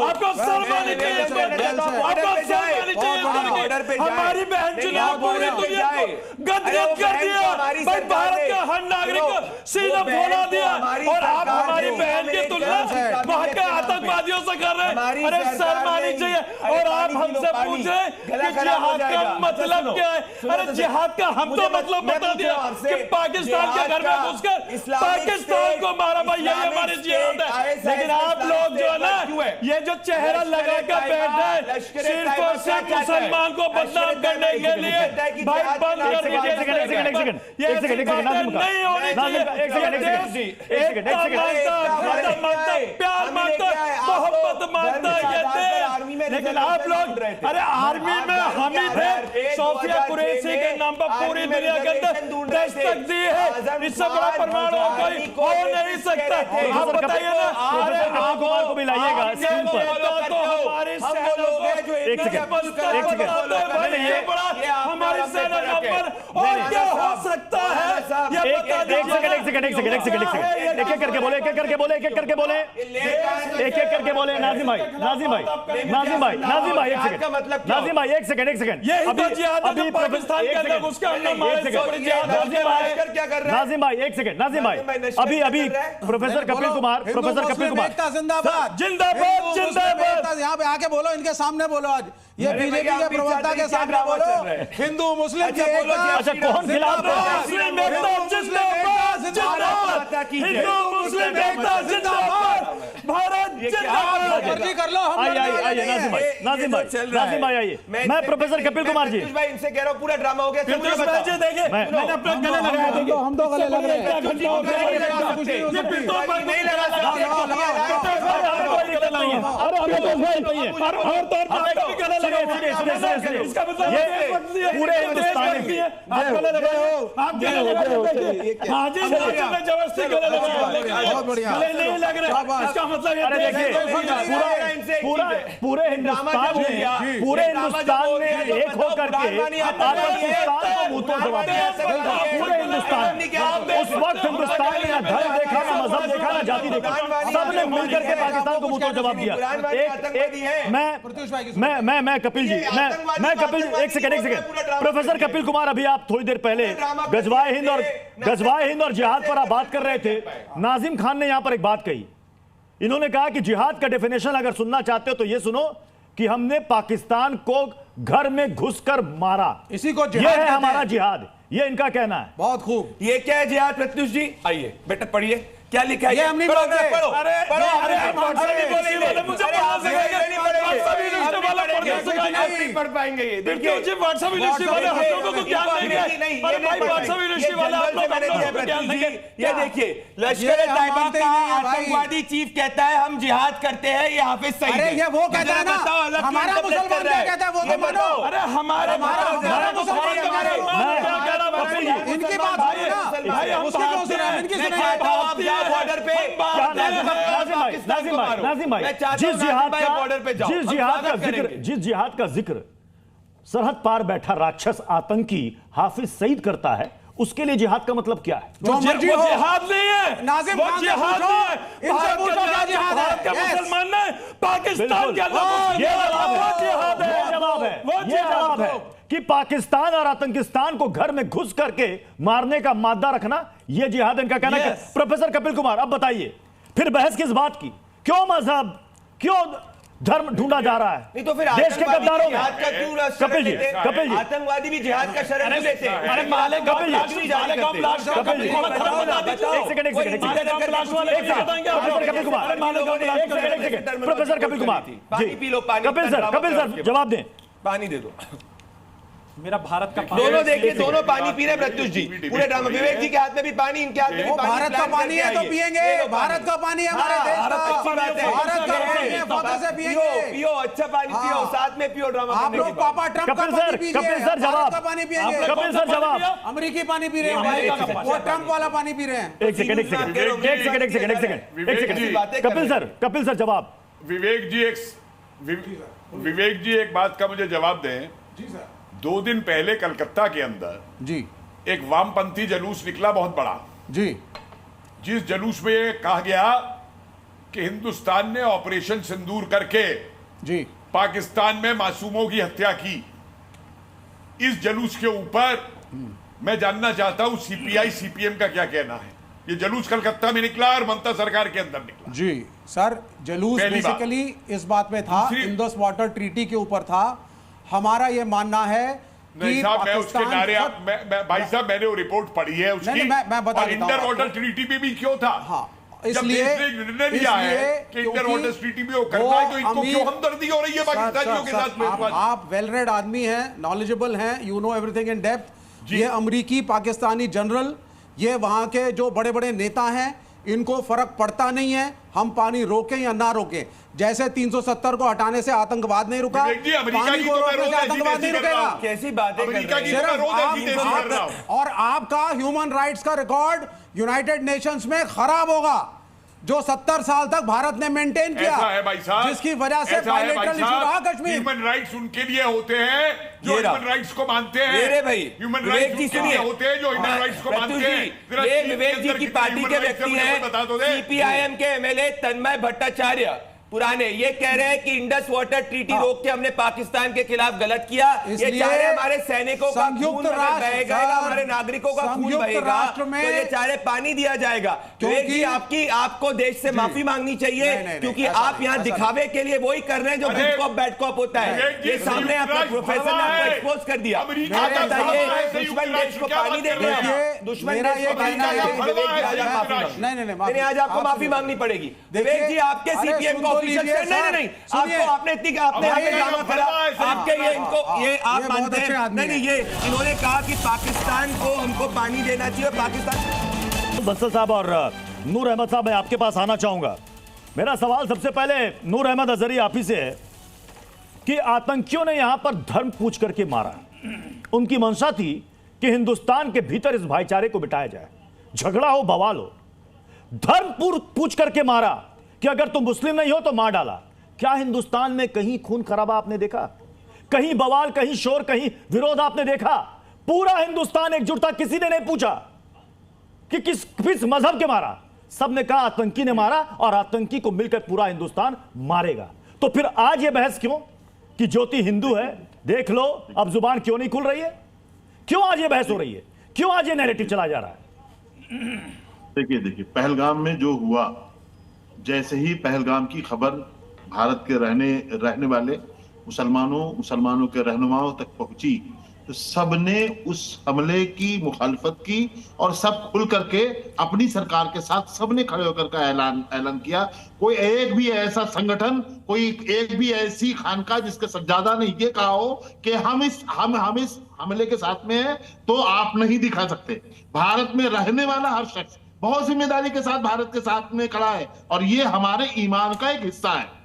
आपको शर्म आनी चाहिए। आपको शर्म आनी चाहिए। हमारी बहन चुनाव पूरी दुनिया को गदगद कर दिया। भाई भारत के हर नागरिक को सीना फोड़ा दिया। और आप हमारी बहन की तुलना वहां के आतंकवादियों से कर रहे हैं। अरे शर्म आनी चाहिए। और आप हमसे पूछ रहे हैं कि जिहाद का मतलब क्या है? अरे जिहाद का हम तो मतलब बता दिया कि पाकिस्तान के घर में घुसकर पाकिस्तान को मारा। भाई यही हमारी जिहाद है। लेकिन आप लोग जो है ना, ये जो चेहरा लगा कर बैठे सिर्फ और सिर्फ मुसलमान को बदनाम करने के लिए, भाई बंद कर दीजिए। नहीं होनी चाहिए। प्यार मानता, मोहब्बत मानता कहते हैं। लेकिन आप लोग, अरे आर्मी में हम ही थे। सोफिया कुरैशी के नाम पर पूरी दुनिया के अंदर दस्तक दी है। इससे बड़ा प्रमाण कोई हो नहीं सकता। आप बताइए ना। अरे आपको भी लाइएगा स्क्रीन पर। हमारी सेना नंबर और क्या हो सकता है? एक सेकंड करके बोले, एक एक करके बोले। नाजिम भाई, एक सेकंड। अभी पाकिस्तान के अंदर घुस के हमने मारे। नाजिम भाई एक सेकंड। अभी प्रोफेसर कपिल कुमार जिंदाबाद। यहाँ पे आके बोलो, इनके सामने बोलो। आज ये बीजेपी के प्रवक्ता के सामने बोलो। हिंदू मुस्लिम की एकता। अच्छा कौन खिलाफ है? मुस्लिम एकता जिंदाबाद। हिंदू मुस्लिम एकता जिंदाबाद। भारत जिंदाबाद। मर्जी कर लो। आइए नाजिम भाई आइए। मैं प्रोफेसर कपिल कुमार जी, इनसे कह रहा हूँ पूरा ड्रामा हो गया। देखिए मैंने अपना गले लगाया। हम तो गले लग रहे हैं। पूरे हिंदुस्तान में जबरदस्ती गले बहुत बढ़िया। गले नहीं लग रहे। इसका मतलब अरे देखिए पूरे हिंदुस्तान में एक होकर के पाकिस्तान को मुंह तोड़ जवाब दिया। पूरे हिंदुस्तान, उस वक्त हिंदुस्तान ने ना धर्म देखा, ना मजहब देखा, ना जाति देखा, सबने मिलकर के पाकिस्तान को मुंह तोड़ जवाब दिया। मैं कपिल जी, एक सेकंड। प्रोफेसर कपिल कुमार, अभी आप थोड़ी देर पहले गजवाए हिंद और जिहाद पर आप बात कर रहे थे। नाजिम खान ने यहां पर एक बात कही। इन्होंने कहा कि जिहाद का डेफिनेशन अगर सुनना चाहते हो तो ये सुनो कि हमने पाकिस्तान को घर में घुसकर मारा। इसी को ये है हमारा जिहाद, ये इनका कहना है। बहुत खूब। ये क्या है जिहाद? प्रत्युष जी आइए, बेटा पढ़िए क्या लिखा है। ये हम नहीं बोलते। पढ़ो। अरे नहीं पढ़ पाएंगे ये। देखिए व्हाट्सएप यूनिवर्सिटी वाले हम लोगों को ज्ञान देंगे। अरे भाई व्हाट्सएप यूनिवर्सिटी वाले आप लोग ज्ञान देंगे। ये देखिए लश्कर तैयबा का आतंकवादी चीफ कहता है हम जिहाद करते हैं, ये हाफिज सईद। अरे ये वो कहता है ना, हमारा मुसलमान क्या कहता है वो तो मानो। अरे हमारा मुसलमान इनकी बात सुनो ना भाई, हम इनकी सुने। चाहता हूं आप जाओ बॉर्डर पे, नाजिम भाई, जिस जिहाद का जिक्र सरहद पार बैठा राक्षस आतंकी हाफिज सईद करता है, उसके लिए जिहाद का मतलब क्या है? जो मर्जी हो, जिहाद नहीं है, नाजिम वो जिहाद नहीं है। भारत का मुसलमान नहीं, पाकिस्तान के अंदर ये जवाब है कि पाकिस्तान और आतंकिस्तान को घर में घुस करके मारने का मादा रखना, यह जिहाद इनका कहना है। प्रोफेसर कपिल कुमार, अब बताइए फिर बहस किस बात की? क्यों मजहब, क्यों धर्म ढूंढा जा रहा है? नहीं तो फिर देश के गद्दारों में कपिल जी आतंकवादी भी जिहाद का शरण नहीं लेते। अरे माले कपिल जी, प्रोफेसर कपिल कुमार, पानी पी लो, पानी। कपिल सर जवाब दें। पानी दे दो। मेरा भारत का दोनों देखिए, दोनों पानी पी रहे हैं प्रत्युष जी, पूरे ड्रामा। विवेक जी के हाथ में भी पानी, इनके हाथ में भी पानी। भारत का पानी है तो पिएंगे, भारत का पानी है हमारे देश का, भारत का पानी है, फौज से पिएंगे। पियो, अच्छा पानी पियो, साथ में पियो ड्रामा। आप लोग पापा ट्रम्प का पानी पीजिए, कपिल सर जवाब, का पानी पिएंगे। कपिल सर जवाब। अमेरिकी पानी पी रहे हैं, वो ट्रम्प वाला पानी पी रहे हैं। एक सेकंड, कपिल सर जवाब। विवेक जी एक बात का मुझे जवाब दें। जी सर। 2 दिन पहले कलकत्ता के अंदर जी एक वामपंथी जलूस निकला, बहुत बड़ा जी, जिस जलूस में ये कहा गया कि हिंदुस्तान ने ऑपरेशन सिंदूर करके जी पाकिस्तान में मासूमों की हत्या की। इस जलूस के ऊपर मैं जानना चाहता हूं सीपीआई सीपीएम का क्या कहना है। ये जलूस कलकत्ता में निकला और ममता सरकार के अंदर निकला। जी सर, जलूस बेसिकली इस बात में था, इंडस वाटर ट्रीटी के ऊपर था। हमारा यह मानना है नहीं साहब, मैं उसके नारे भाई साहब मैंने वो रिपोर्ट पढ़ी है उसकी। नहीं, मैं बता देता हूं। इंटर वाटर ट्रीटी में भी क्यों था? हाँ, इसलिए निर्णय लिया है कि इंटर वाटर ट्रीटी में वो करना है, तो इनको क्यों हमदर्दी हो रही है पाकिस्तानियों के साथ? आप वेल रेड आदमी हैं, नॉलेजेबल हैं, you know everything in depth. ये अमेरिकी पाकिस्तानी जनरल, ये वहां के जो बड़े बड़े नेता हैं, इनको फर्क पड़ता नहीं है हम पानी रोकें या ना रोकें। जैसे 370 को हटाने से आतंकवाद नहीं रुका, पानी को रोकने से आतंकवाद नहीं रुकेगा। कैसी बातें कर रहे हैं? और आपका ह्यूमन राइट्स का रिकॉर्ड यूनाइटेड नेशंस में खराब होगा, जो 70 साल तक भारत ने मेंटेन किया, ऐसा है भाई साहब, जिसकी वजह से बायलैटरल इशू रहा कश्मीर। ह्यूमन राइट्स उनके लिए होते हैं जो ह्यूमन राइट्स को मानते हैं। ह्यूमन राइट्स उनके लिए होते हैं जो ह्यूमन राइट्स को मानते हैं। ये विवेक जी की पार्टी के व्यक्ति हैं, सीपीआईएम के एमएलए तन्मय भट्टाचार्य पुराने, ये कह रहे हैं कि इंडस वाटर ट्रीटी रोक के हमने पाकिस्तान के खिलाफ गलत किया। ये चाह रहे हमारे सैनिकों का खून बहेगा, हमारे नागरिकों का खून बहेगा, तो ये चाह रहे पानी दिया जाएगा। क्योंकि आपको देश से माफी मांगनी चाहिए, क्योंकि आप यहाँ दिखावे के लिए वही कर रहे हैं जो गुड कॉप बैड कॉप होता है। ये सामने आपका प्रोफेसर ने आपको एक्सपोज कर दिया। आप बताइए, दुश्मन देश को पानी देंगे, दुश्मन देश को पानी देंगे, आज आपको माफी मांगनी पड़ेगी। विवेक जी आपके सीपीएम को नहीं, आपने ड्रामा करा, आपके ये इनको ये आप मानते हैं? नहीं, ये इन्होंने कहा कि पाकिस्तान को हमको पानी देना चाहिए। पाकिस्तान बंसल साहब और नूर अहमद साहब, मैं आपके पास आना चाहूंगा। मेरा सवाल सबसे पहले नूर अहमद अजहरी आप ही से है कि आतंकियों ने यहां पर धर्म पूछ करके मारा। उनकी मंशा थी कि हिंदुस्तान के भीतर इस भाईचारे को बिठाया जाए, झगड़ा हो, बवाल हो। धर्म पूछ करके मारा कि अगर तुम मुस्लिम नहीं हो तो मार डाला। क्या हिंदुस्तान में कहीं खून खराबा आपने देखा? कहीं बवाल, कहीं शोर, कहीं विरोध आपने देखा? पूरा हिंदुस्तान एकजुट था, किसी ने नहीं पूछा कि किस मजहब के मारा। सबने कहा आतंकी ने मारा और आतंकी को मिलकर पूरा हिंदुस्तान मारेगा। तो फिर आज यह बहस क्यों कि ज्योति हिंदू है, देख लो अब जुबान क्यों नहीं खुल रही है? क्यों आज ये बहस हो रही है? क्यों आज ये नैरेटिव चला जा रहा है? देखिए पहलगाम में जो हुआ, जैसे ही पहलगाम की खबर भारत के रहने वाले मुसलमानों के रहनुमाओं तक पहुंची, तो सबने उस हमले की मुखालफत की और सब खुल करके अपनी सरकार के साथ सबने खड़े होकर का ऐलान किया। कोई एक भी ऐसा संगठन, कोई एक भी ऐसी खानका जिसके सज्जादा ने ये कहा हो कि हम इस हमले के साथ में हैं, तो आप नहीं दिखा सकते। भारत में रहने वाला हर शख्स बहुत जिम्मेदारी के साथ भारत के साथ में खड़ा है और ये हमारे ईमान का एक हिस्सा है।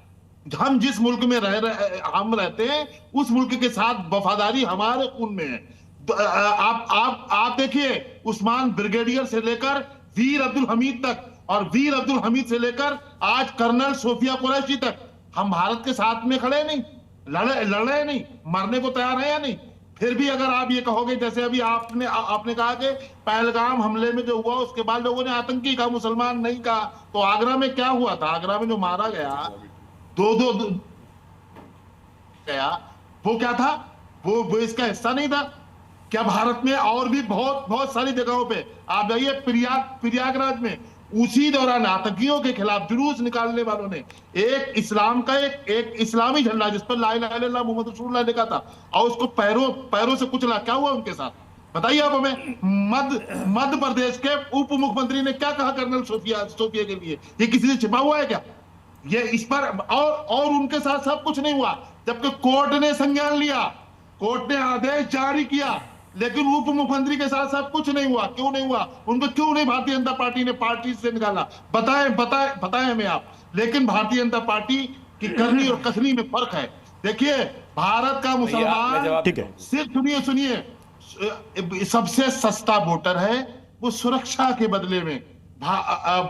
हम जिस मुल्क में हम रहते हैं, उस मुल्क के साथ वफादारी हमारे खून में है। आप देखिए, उस्मान ब्रिगेडियर से लेकर वीर अब्दुल हमीद तक, और वीर अब्दुल हमीद से लेकर आज कर्नल सोफिया कुरैशी तक हम भारत के साथ में खड़े नहीं, लड़े नहीं, मरने को तैयार है या नहीं? फिर भी अगर आप ये कहोगे, जैसे अभी आपने कहा कि पहलगाम हमले में जो हुआ उसके बाद लोगों ने आतंकी कहा, मुसलमान नहीं कहा, तो आगरा में क्या हुआ था? आगरा में जो मारा गया दो गया, वो क्या था? वो इसका हिस्सा नहीं था क्या? भारत में और भी बहुत सारी जगहों पे आप जाइए, प्रयागराज में उसी दौरान आतंकियों के खिलाफ जुलूस निकालने वालों ने एक इस्लाम का एक इस्लामी झंडा जिस पर ला इलाहा इल्लल्लाह मुहम्मद रसूलुल्लाह लिखा था, और उसको पैरों से कुचला। क्या हुआ उनके साथ बताइए आप हमें। मध्य प्रदेश के उप मुख्यमंत्री ने क्या कहा कर्नल सोफिया के लिए? ये किसी से छिपा हुआ है क्या? ये इस पर और उनके साथ सब कुछ नहीं हुआ, जबकि कोर्ट ने संज्ञान लिया, कोर्ट ने आदेश जारी किया, लेकिन उप मुख्यमंत्री के साथ सब कुछ नहीं हुआ। क्यों नहीं हुआ? उनको क्यों नहीं भारतीय जनता पार्टी ने पार्टी से निकाला? बताएं हमें आप। लेकिन भारतीय जनता पार्टी की करनी और कसनी में फर्क है। देखिए, भारत का मुसलमान सिर्फ सुनिए सबसे सस्ता वोटर है, वो सुरक्षा के बदले में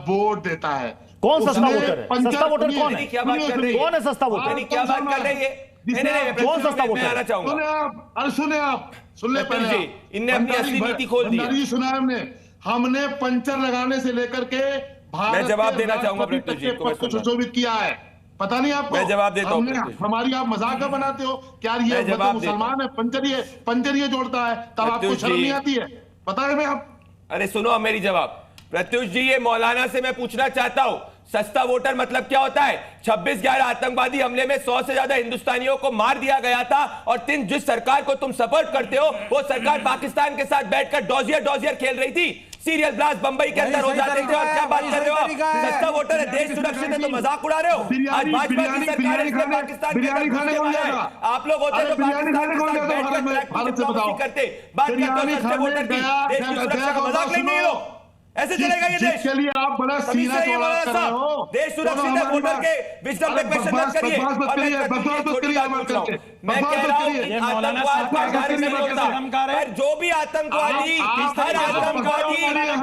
वोट देता है। कौन सस्ता वोटर है? सस्ता वोटर कौन है? क्या बात कर रही है? कौन है सस्ता वोटर? क्या बात कर रही है? कौन सस्ता वोटर? आना चाहूंगा। सुन ले पहले। इनने अपनी असली नीति खोल दी। सुना हमने पंचर लगाने से लेकर के मैं जवाब देना चाहूंगा प्रत्युष जी को सुशोभित किया है। पता नहीं आपको? मैं जवाब देता हूं। हमारी आप मजाक बनाते हो क्या? ये मुसलमान है, पंचर ये जोड़ता है, तब आपको शर्म नहीं आती है? पता है मैं आप? अरे सुनो मेरी जवाब। प्रत्युष जी, ये मौलाना से मैं पूछना चाहता हूं, सस्ता वोटर मतलब क्या होता है? 26/11 आतंकवादी हमले में 100 से ज्यादा हिंदुस्तानियों को मार दिया गया था, और जिस सरकार को तुम सपोर्ट करते हो वो सरकार पाकिस्तान के साथ बैठकर डॉजियर खेल रही थी। सीरियल ब्लास्ट बंबई के अंदर हो जाते थे, और क्या बात कर रहे हो? सस्ता वोटर है, देश सुरक्षित है, तो मजाक उड़ा रहे हो? आज भाजपा की सरकार है, इसमें पाकिस्तान के अंदर घुसने वाला है। आप लोग होते तो पाकिस्तान के साथ बैठकर डिप्लोमेसी करते। बात करते हो सस्ते वोटर की, देश की सुरक्षा का मजाक नहीं है लोग। ऐसे चलेगा ये देश? चलिए, आप बड़ा सीना चौड़ा कर रहे हो। देश सुरक्षित है, वोटर के विजडम पे क्वेश्चन मत करिए। मैं कह रहा हूं कि आतंकवाद का घर नहीं होता, पर जो भी आतंकवादी हर आतंकवादी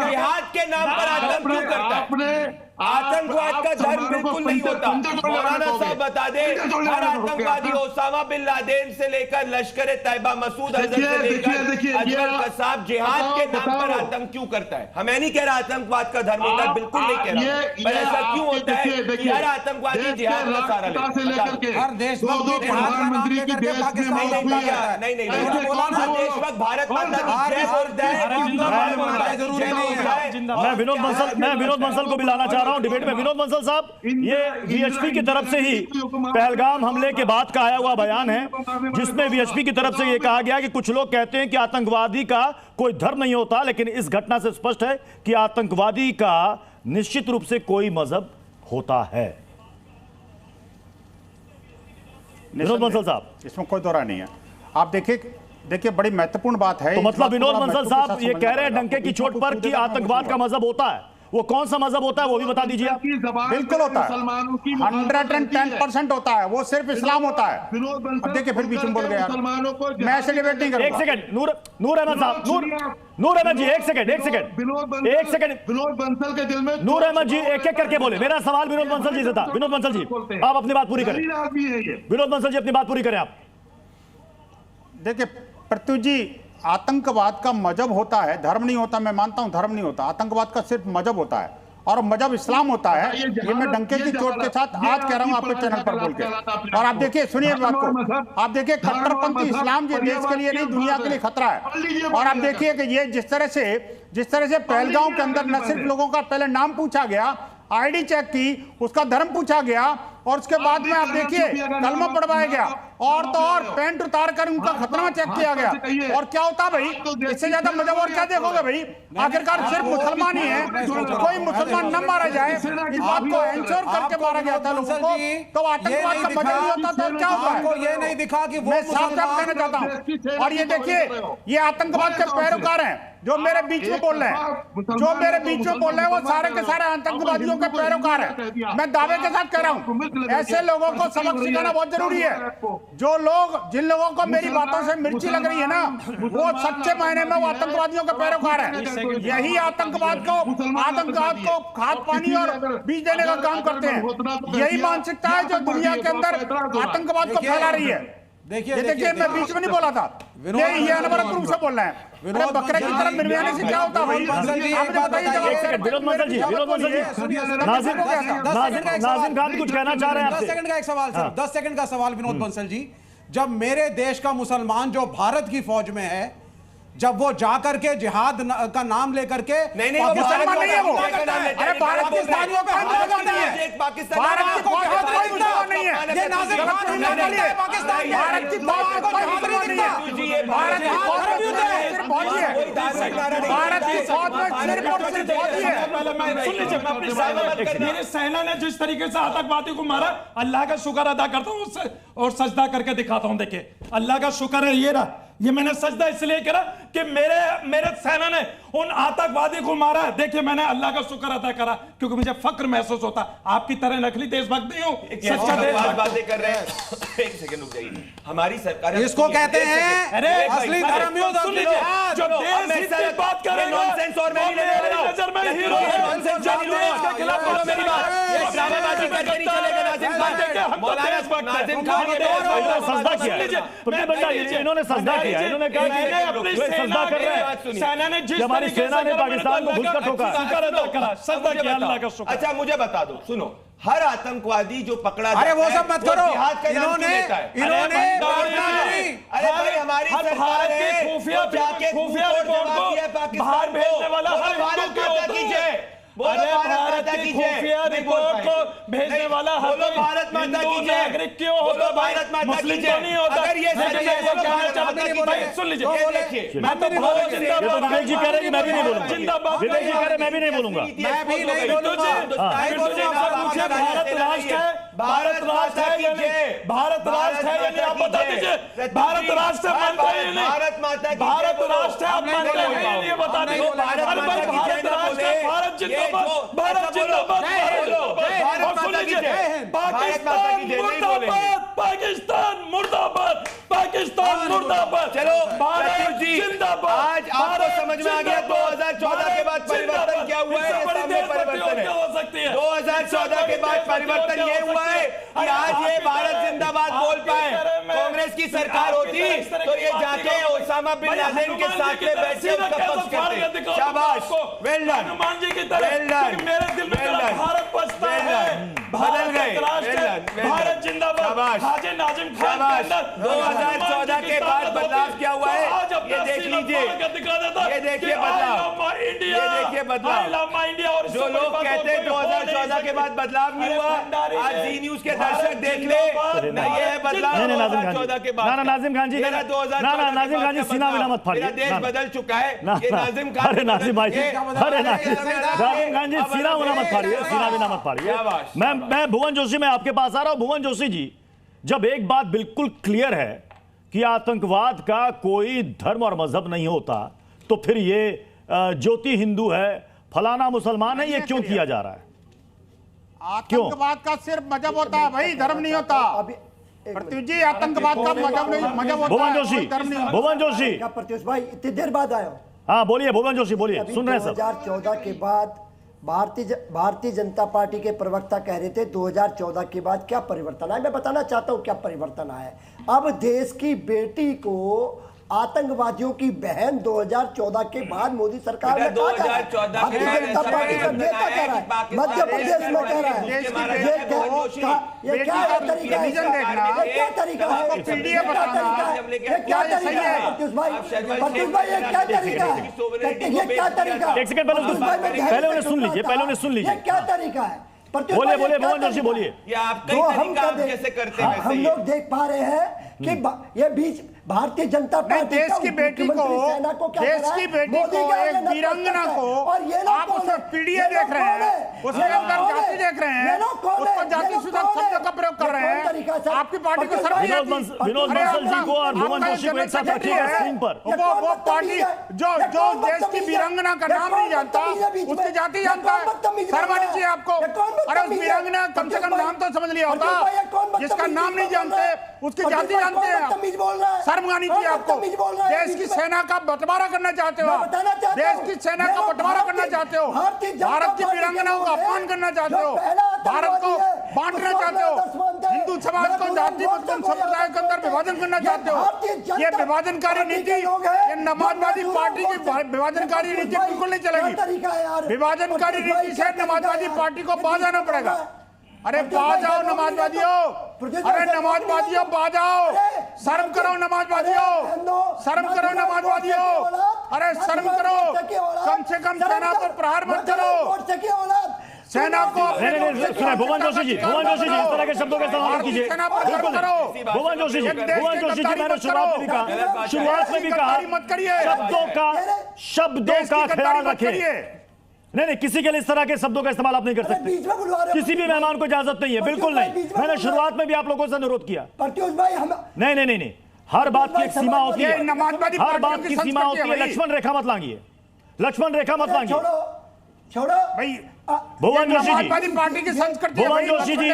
जिहाद के नाम पर आतंक क्यों करता है? आतंकवाद का धर्म बिल्कुल नहीं होता। मौलाना साहब बता दे, हर आतंकवादी ओसामा बिन लादेन से लेकर लश्कर तैयबा, मसूद अजहर से लेकर अजहर कसाब जिहाद के नाम पर आतंक क्यों करता है? हमें नहीं कह रहा आतंकवाद का धर्म होता है, बिल्कुल नहीं कह रहा, पर ऐसा क्यों होता है कि हर आतंकवादी जिहाद का सहारा लेता है? हर देशभक्त नहीं, देशभक्त भारत माता की जय बोलता है। मैं विनोद बंसल को भी लाना चाह रहा हूं डिबेट में। विनोद बंसल साहब, ये वीएचपी की तरफ से ही पहलगाम हमले के बाद का आया हुआ बयान है, जिसमें वीएचपी की तरफ से ये कहा गया कि कुछ लोग कहते हैं कि आतंकवादी का कोई धर्म नहीं होता, लेकिन इस घटना से स्पष्ट है कि आतंकवादी का निश्चित रूप से कोई मजहब होता है। विनोद बंसल साहब, इसमें कोई दौरा नहीं है। आप देखिए बड़ी महत्वपूर्ण बात है। तो मतलब विनोद बंसल साहब ये कह रहे हैं डंके की चोट पर कि आतंकवाद का मजहब होता है। वो कौन सा मजहब होता है वो भी बता दीजिए आप। बिल्कुल होता है, 110% होता है, वो सिर्फ इस्लाम होता है। अब देखिए फिर बीच में बोल गया, मैं ऐसे डिबेट नहीं करूंगा। एक सेकंड, नूर अहमद साहब, नूर अहमद जी, एक सेकंड विनोद बंसल के दिल में नूर अहमद जी एक करके बोले। मेरा सवाल विनोद बंसल जी से था। विनोद बंसल जी, आप अपनी बात पूरी करें। विनोद बंसल जी, अपनी बात पूरी करें आप। देखिए प्रत्युष जी, आतंकवाद का मजहब होता है, धर्म नहीं होता। मैं मानता हूं धर्म नहीं होता, आतंकवाद का सिर्फ मजहब होता है, और मजहब इस्लाम होता है। ये मैं डंके की चोट के साथ आज कह रहा हूं आपके चैनल पर बोल के। और आप देखिए, सुनिए बात को, आप देखिए कट्टरपंथी इस्लाम ये देश के लिए नहीं दुनिया के लिए खतरा है। और आप देखिए कि ये जिस तरह से पहलगाम के अंदर न सिर्फ लोगों का पहले नाम पूछा गया, आईडी चेक की, उसका धर्म पूछा गया, और उसके बाद में आप देखिए कलमा पढ़वाया गया, और तो और पैंट उतार कर उनका खतरा चेक किया गया। और क्या होता भाई, इससे ज्यादा मजहब और क्या देखोगे भाई? आखिरकार सिर्फ मुसलमान ही है, कोई मुसलमान न मारा जाए, इस बात को एंश्योर करके मारा गया था लोगों को। तो आतंकवाद का मजहब नहीं होता तो क्या होता है? ये नहीं दिखा कि मैं साफ साफ कहना चाहता हूँ। और ये देखिए, ये आतंकवाद के पैरोकार हैं जो मेरे बीच में बोल रहे हैं, वो सारे के सारे आतंकवादियों के पैरोकार हैं। मैं दावे के साथ कह रहा हूं, ऐसे लोगों को सबक सिखाना बहुत जरूरी है। जो लोग जिन लोगों को मेरी बातों से मिर्ची लग रही है ना, वो सच्चे मायने में वो आतंकवादियों के पैरोकार है। यही आतंकवाद को खाद पानी और बीज देने का काम करते हैं। यही मानसिकता है जो दुनिया के अंदर आतंकवाद को फैला रही है। देखिए मैं बीच में नहीं बोला था, ये अनवरत रूप से बोल रहे हैं। अरे बकरे की तरफ निर्वहन से क्या होता है भाई? आप मुझे बताइए। विनोद बंसल जी, नाजिम खान कुछ कहना चाह रहे हैं आपसे। 10 सेकंड का एक सवाल सर, 10 सेकंड का सवाल विनोद बंसल जी। जब मेरे देश का मुसलमान जो भारत की फौज में है, जब वो जाकर के जिहाद का नाम लेकर के नहीं वो मुसलमान नहीं है वो। अरे भारत की फौजियों का मुसलमान नहीं है, भारत की फौज का कोई मुसलमान नहीं है। ये नाजिम खान है पाकिस्तान, भारत की फौज का कोई मुसलमान नहीं है। भारत की फौज में सिर्फ फौजी है, भारत की फौज में सिर्फ और सिर्फ फौजी है। सुन लीजिए, मैं अपनी मेरे सेना ने जिस तरीके से आतंकवादी को मारा, अल्लाह का शुक्र अदा करता हूँ और सजदा करके दिखाता हूँ। देखिए अल्लाह का शुक्र है, ये रहा, ये मैंने सजदा इसलिए करा कि मेरे सेना ने उन आतंकवादी को मारा। देखिए मैंने अल्लाह का शुक्र अदा करा क्योंकि मुझे फक्र महसूस होता। आपकी तरह नकली देशभक्त नहीं हूं, सच्चा देशभक्त। बातें कर रहे हैं। एक सेकंड रुक जाइए। हमारी सरकार इसको कहते हैं असली धर्मयुद्ध। सुन लीजिए, जो देश हित की बात करेगा, नॉनसेंस और मैं नहीं ले रहा हूं। नजर में हीरो है, जो देश के खिलाफ बोलो मेरी बात। ये ड्रामाबाजी करके नहीं चलेगा नाजिम खान। मौलाना नाजिम खान ने सजदा किया, इन्होंने सजदा किया, इन्होंने कहा कि सजदा कर रहे हैं। सेना ने जिस हमारी सेना ने पाकिस्तान को घुसकर ठोका, शुक्र अदा करा, सजदा किया अल्लाह का शुक्र। अच्छा मुझे बता दो, सुनो, हर आतंकवादी जो पकड़ा अरे वो सब मत करो, इन्होंने अरे भाई हमारी सरकार है, खुफिया रिपोर्ट को बाहर भेजने वाला हर भारत माता की जय। अरे भारत की खुफिया रिपोर्ट को भेजने वाला हर भारत माता की जय। नागरिक क्यों होगा भाई? मुस्लिम तो नहीं होता। अगर ये सुन लीजिए, मैं तो विवेक जी कह रहे हैं मैं भी नहीं बोलूंगा, जिंदाबाद। विवेक जी कह रहे हैं मैं भी नहीं बोलूंगा। मैं भी नहीं बोलूंगा। भारत राष्ट्र है, भारत राष्ट्र है या नहीं? भारत राष्ट्र है या नहीं आप बता दीजिए। भारत राष्ट्र मानते हैं या नहीं? भारत माता की भारत राष्ट्र आप मानते हैं या नहीं? बता दीजिए। भारत राष्ट्र है, भारत जिंदाबाद, भारत जिंदाबाद, भारत सुन लीजिए, पाकिस्तान मुर्दाबाद, पाकिस्तान मुर्दाबाद, पाकिस्तान मुर्दाबाद। चलो भारत जिंदाबाद। आज आपको समझ में आ गया 2014 के बाद परिवर्तन क्या हुआ है? सामने परिवर्तन हो सकती है। 2014 के बाद परिवर्तन ये हुआ है कि आज ये भारत जिंदाबाद बोल पाए। कांग्रेस की सरकार होती तो ये जाके ओसामा बिन लादेन के साथ में बैठे उसका पक्ष करते। शाबाश, वेल डन, हनुमान जी की तरह मेरे दिल में भारत बसता है। बदल गए, भारत जिंदाबाद। हाजी नाजिम खान के अंदर 2014 के बाद बदलाव क्या हुआ है ये देख लीजिए, ये देखिए बदलाव, ये देखिए बदलाव। इंडिया। और जो लोग कहते हैं 2014 के बाद बदलाव नहीं हुआ, आज जी न्यूज के दर्शक देख ले, ये है बदलाव 2014 के बाद। ना नाजिम खान जी, मेरा 2014 ना नाजिम खान जी सीना बिना मत फाड़िए। मेरा देश बदल चुका है, ये नाजिम खान। अरे नाजिम भाई, अरे नाजिम खान जी सीना बिना मत फाड़िए, सीना बिना मत फाड़िए। मैं भुवन जोशी में आपके पास आ रहा हूं। भुवन जोशी जी, जब एक बात बिल्कुल क्लियर है कि आतंकवाद का कोई धर्म और मजहब नहीं होता, तो फिर ये ज्योति हिंदू है, फलाना मुसलमान है, ये क्यों किया जा रहा है? आतंकवाद का सिर्फ मजहब होता है भाई, धर्म नहीं होता। प्रत्युष जी, आतंकवाद का मजहब नहीं, मजहब होता है, धर्म नहीं होता। भुवन जोशी, प्रत्युष भाई इतनी देर बाद आए हो? हाँ बोलिए भुवन जोशी, बोलिए, सुन रहे हैं सब। 2014 के बाद भारतीय जनता पार्टी के प्रवक्ता कह रहे थे 2014 के बाद क्या परिवर्तन आया। मैं बताना चाहता हूं क्या परिवर्तन आया है। अब देश की बेटी को आतंकवादियों की बहन 2014 के बाद मोदी सरकार ने कहा, भारतीय जनता पार्टी का नेता कह रहा है, मध्य प्रदेश में कह रहा है, ये क्या तरीका है? ये क्या तरीका है? ये क्या तरीका है प्रत्युष भाई? प्रत्युष भाई ये क्या तरीका है? ये क्या तरीका? एक सेकंड पहले उन्हें सुन लीजिए, पहले उन्हें सुन लीजिए। ये क्या तरीका है? बोलिए बोलिए भुवन जोशी बोलिए। ये आप कई तरीका आप कैसे करते हैं? हम लोग देख पा रहे हैं कि ये बीच भारतीय जनता पार्टी देश की बेटी को, देश की बेटी को, एक वीरांगना को आप उसे पीड़िए देख रहे हैं, उसके अंदर जाति देख रहे हैं, उसको जाति सूचक शब्द का प्रयोग कर रहे हैं। आपकी पार्टी को विनोद बंसल जी को और भुवन जोशी को एक साथ रखिएगा स्क्रीन पर। वो पार्टी जो देश की वीरांगना का नाम नहीं जानता, उसकी जाति जानता है। शर्मा जी आपको, अरे उस वीरांगना कम से कम नाम तो समझ लिया होता। जिसका नाम नहीं जानते उसकी जाति जानते हैं आप। शर्म आनी चाहिए आपको। देश की सेना का बंटवारा करना चाहते हो, देश की सेना का बंटवारा करना चाहते हो, भारत की वीरांगनाओं का अपमान करना चाहते हो, भारत को बांटना चाहते हो, हिंदू समाज को जाति मुस्लिम संप्रदाय के अंदर विभाजन करना चाहते हो। ये विभाजनकारी नीति, ये समाजवादी पार्टी की विभाजनकारी नीति बिल्कुल नहीं चलेगी। विभाजनकारी नीति से समाजवादी पार्टी को बाहर जाना पड़ेगा। अरे बाहर जाओ नमाजवादियों, अरे नमाजवादियों बाहर जाओ, शर्म करो नमाजवादियों, शर्म करो नमाजवादियों, अरे शर्म करो, कम से कम सेना पर प्रहार मत करो। सेना को सुने भुवन जोशी जी, भुवन जोशी जी, इस तरह के शब्दों का इस्तेमाल कीजिए बिल्कुल नहीं। भुवन जोशी जी, मैंने शुरुआत में भी कहा शब्दों का ख्याल रखें। नहीं, किसी के लिए इस तरह के शब्दों का इस्तेमाल आप नहीं कर सकते। किसी भी मेहमान को इजाजत नहीं है, बिल्कुल नहीं। मैंने शुरुआत में भी आप लोगों से अनुरोध किया। नहीं, हर बात की एक सीमा होती है, हर बात की सीमा होती है। लक्ष्मण रेखा मत लांघिए, लक्ष्मण रेखा मत लांघिए। छोड़ो भाई, भुवन जोशी जी, पार्टी की संस्कृति, भुवन जोशी जी,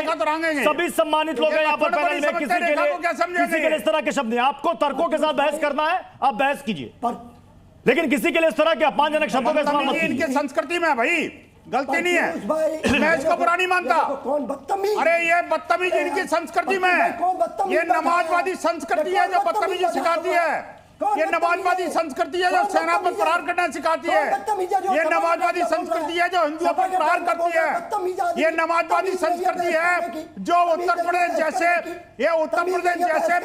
सभी सम्मानित लोग हैं यहाँ पर पैनल में। किसी के लिए इस तरह के शब्द नहीं। आपको तर्कों के साथ बहस करना है, आप बहस कीजिए, लेकिन किसी के लिए इस तरह के अपमानजनक शब्दों का इस्तेमाल मत कीजिए। इनकी संस्कृति में भाई गलती नहीं है, मैं इसको बुरा नहीं मानता। अरे ये बदतमीजी इनकी संस्कृति में, ये नमाजवादी संस्कृति है जो बदतमीजी सिखाती है। ये नमाजवादी संस्कृति है जो सेना पर प्रहार करना सिखाती है। ये नमाजवादी संस्कृति है जो हिंदुओं पर प्रहार करती है। ये नमाजवादी संस्कृति है जो उत्तर प्रदेश जैसे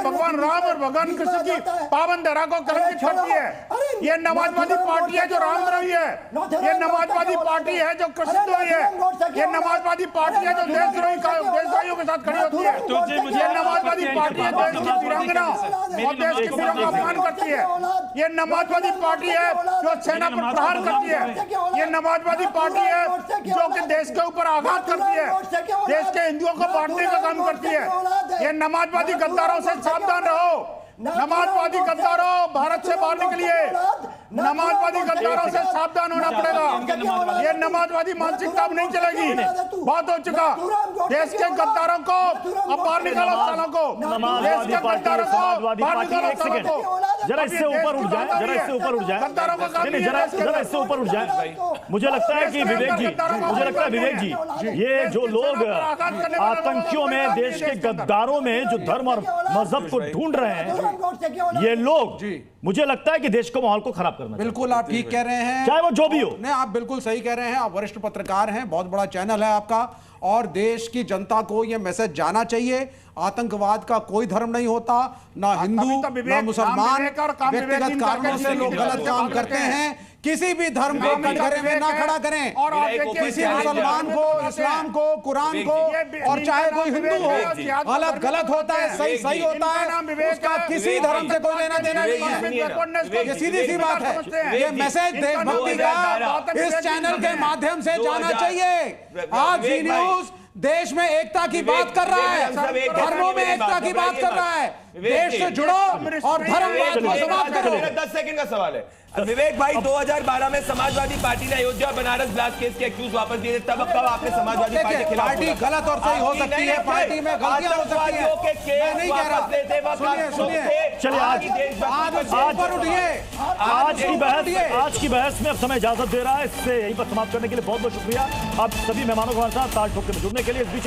भगवान राम और भगवान कृष्ण की पावन धरा को कलंकित करती है। ये नमाजवादी पार्टी है जो रामद्रोही है। ये नमाजवादी पार्टी है जो कृष्णद्रोही है। ये नमाजवादी पार्टी है जो देशद्रोहियों के साथ खड़ी होती है। ये नमाजवादी पार्टी है देश की वीरांगना और देश की वीरों का अपमान करती है। ये नमाजवादी पार्टी है जो सेना पर प्रहार करती है। ये नमाजवादी पार्टी है जो कि देश के ऊपर आघात करती है, देश के हिंदुओं को बांटने का काम करती है। ये नमाजवादी गद्दारों से सावधान रहो। नमाजवादी गद्दारों, भारत से बाहर निकलिए। नमाजवादी गद्दारों से सावधान होना पड़ेगा। ये नमाजवादी मानसिकता अब नहीं चलेगी, बहुत हो चुका। देश के गद्दारों को अब बाहर निकालो, सालों को देश के गद्दारों को बाहर निकालो, सालों को। जरा इससे ऊपर उठ जाए, जरा इससे ऊपर उठ जाए, जरा इससे ऊपर उठ जाए। मुझे लगता है कि विवेक जी, ये जो लोग आतंकियों में, देश के गद्दारों में जो धर्म और मजहब को ढूंढ रहे हैं, ये लोग, मुझे लगता है कि देश को, माहौल को खराब करना। बिल्कुल आप ठीक कह रहे हैं, चाहे वो जो भी हो। नहीं, आप बिल्कुल सही कह रहे हैं। आप वरिष्ठ पत्रकार हैं, बहुत बड़ा चैनल है आपका, और देश की जनता को यह मैसेज जाना चाहिए। आतंकवाद का कोई धर्म नहीं होता, ना हिंदू ना मुसलमान। व्यक्तिगत कारणों से लोग गलत काम करते हैं। किसी भी धर्म को कटघरे में ना खड़ा करें, और किसी मुसलमान को, इस्लाम को, कुरान को, और चाहे कोई हिंदू हो, गलत गलत होता है, सही सही होता है। उसका किसी धर्म से कोई लेना देना नहीं है। ये सीधी सी बात है। ये मैसेज देशभक्ति का इस चैनल के माध्यम से जाना चाहिए। आज जी न्यूज देश में एकता की बात कर रहा है, धर्मों में एकता की बात कर रहा है। देश से जुड़ो और धर्मवाद को समाप्त करो। 10 सेकंड का सवाल है विवेक भाई। 2012 में समाजवादी पार्टी ने अयोध्या और बनारस ब्लास्ट केस के एक्यूज वापस दिए, तब आपने समाजवादी पार्टी के खिलाफ पार्टी गलत और सही हो सकती है, पार्टी में गलतियां हो सकती है, मैं नहीं कह रहा। सुनिए, चलिए आज ऊपर उठिए। आज की बहस में अब समय इजाजत दे रहा है। इससे यहीं पर समाप्त करने के लिए बहुत बहुत शुक्रिया आप सभी मेहमानों को हमारे साथ ताज ठोक के जुड़ने के लिए। इस बीच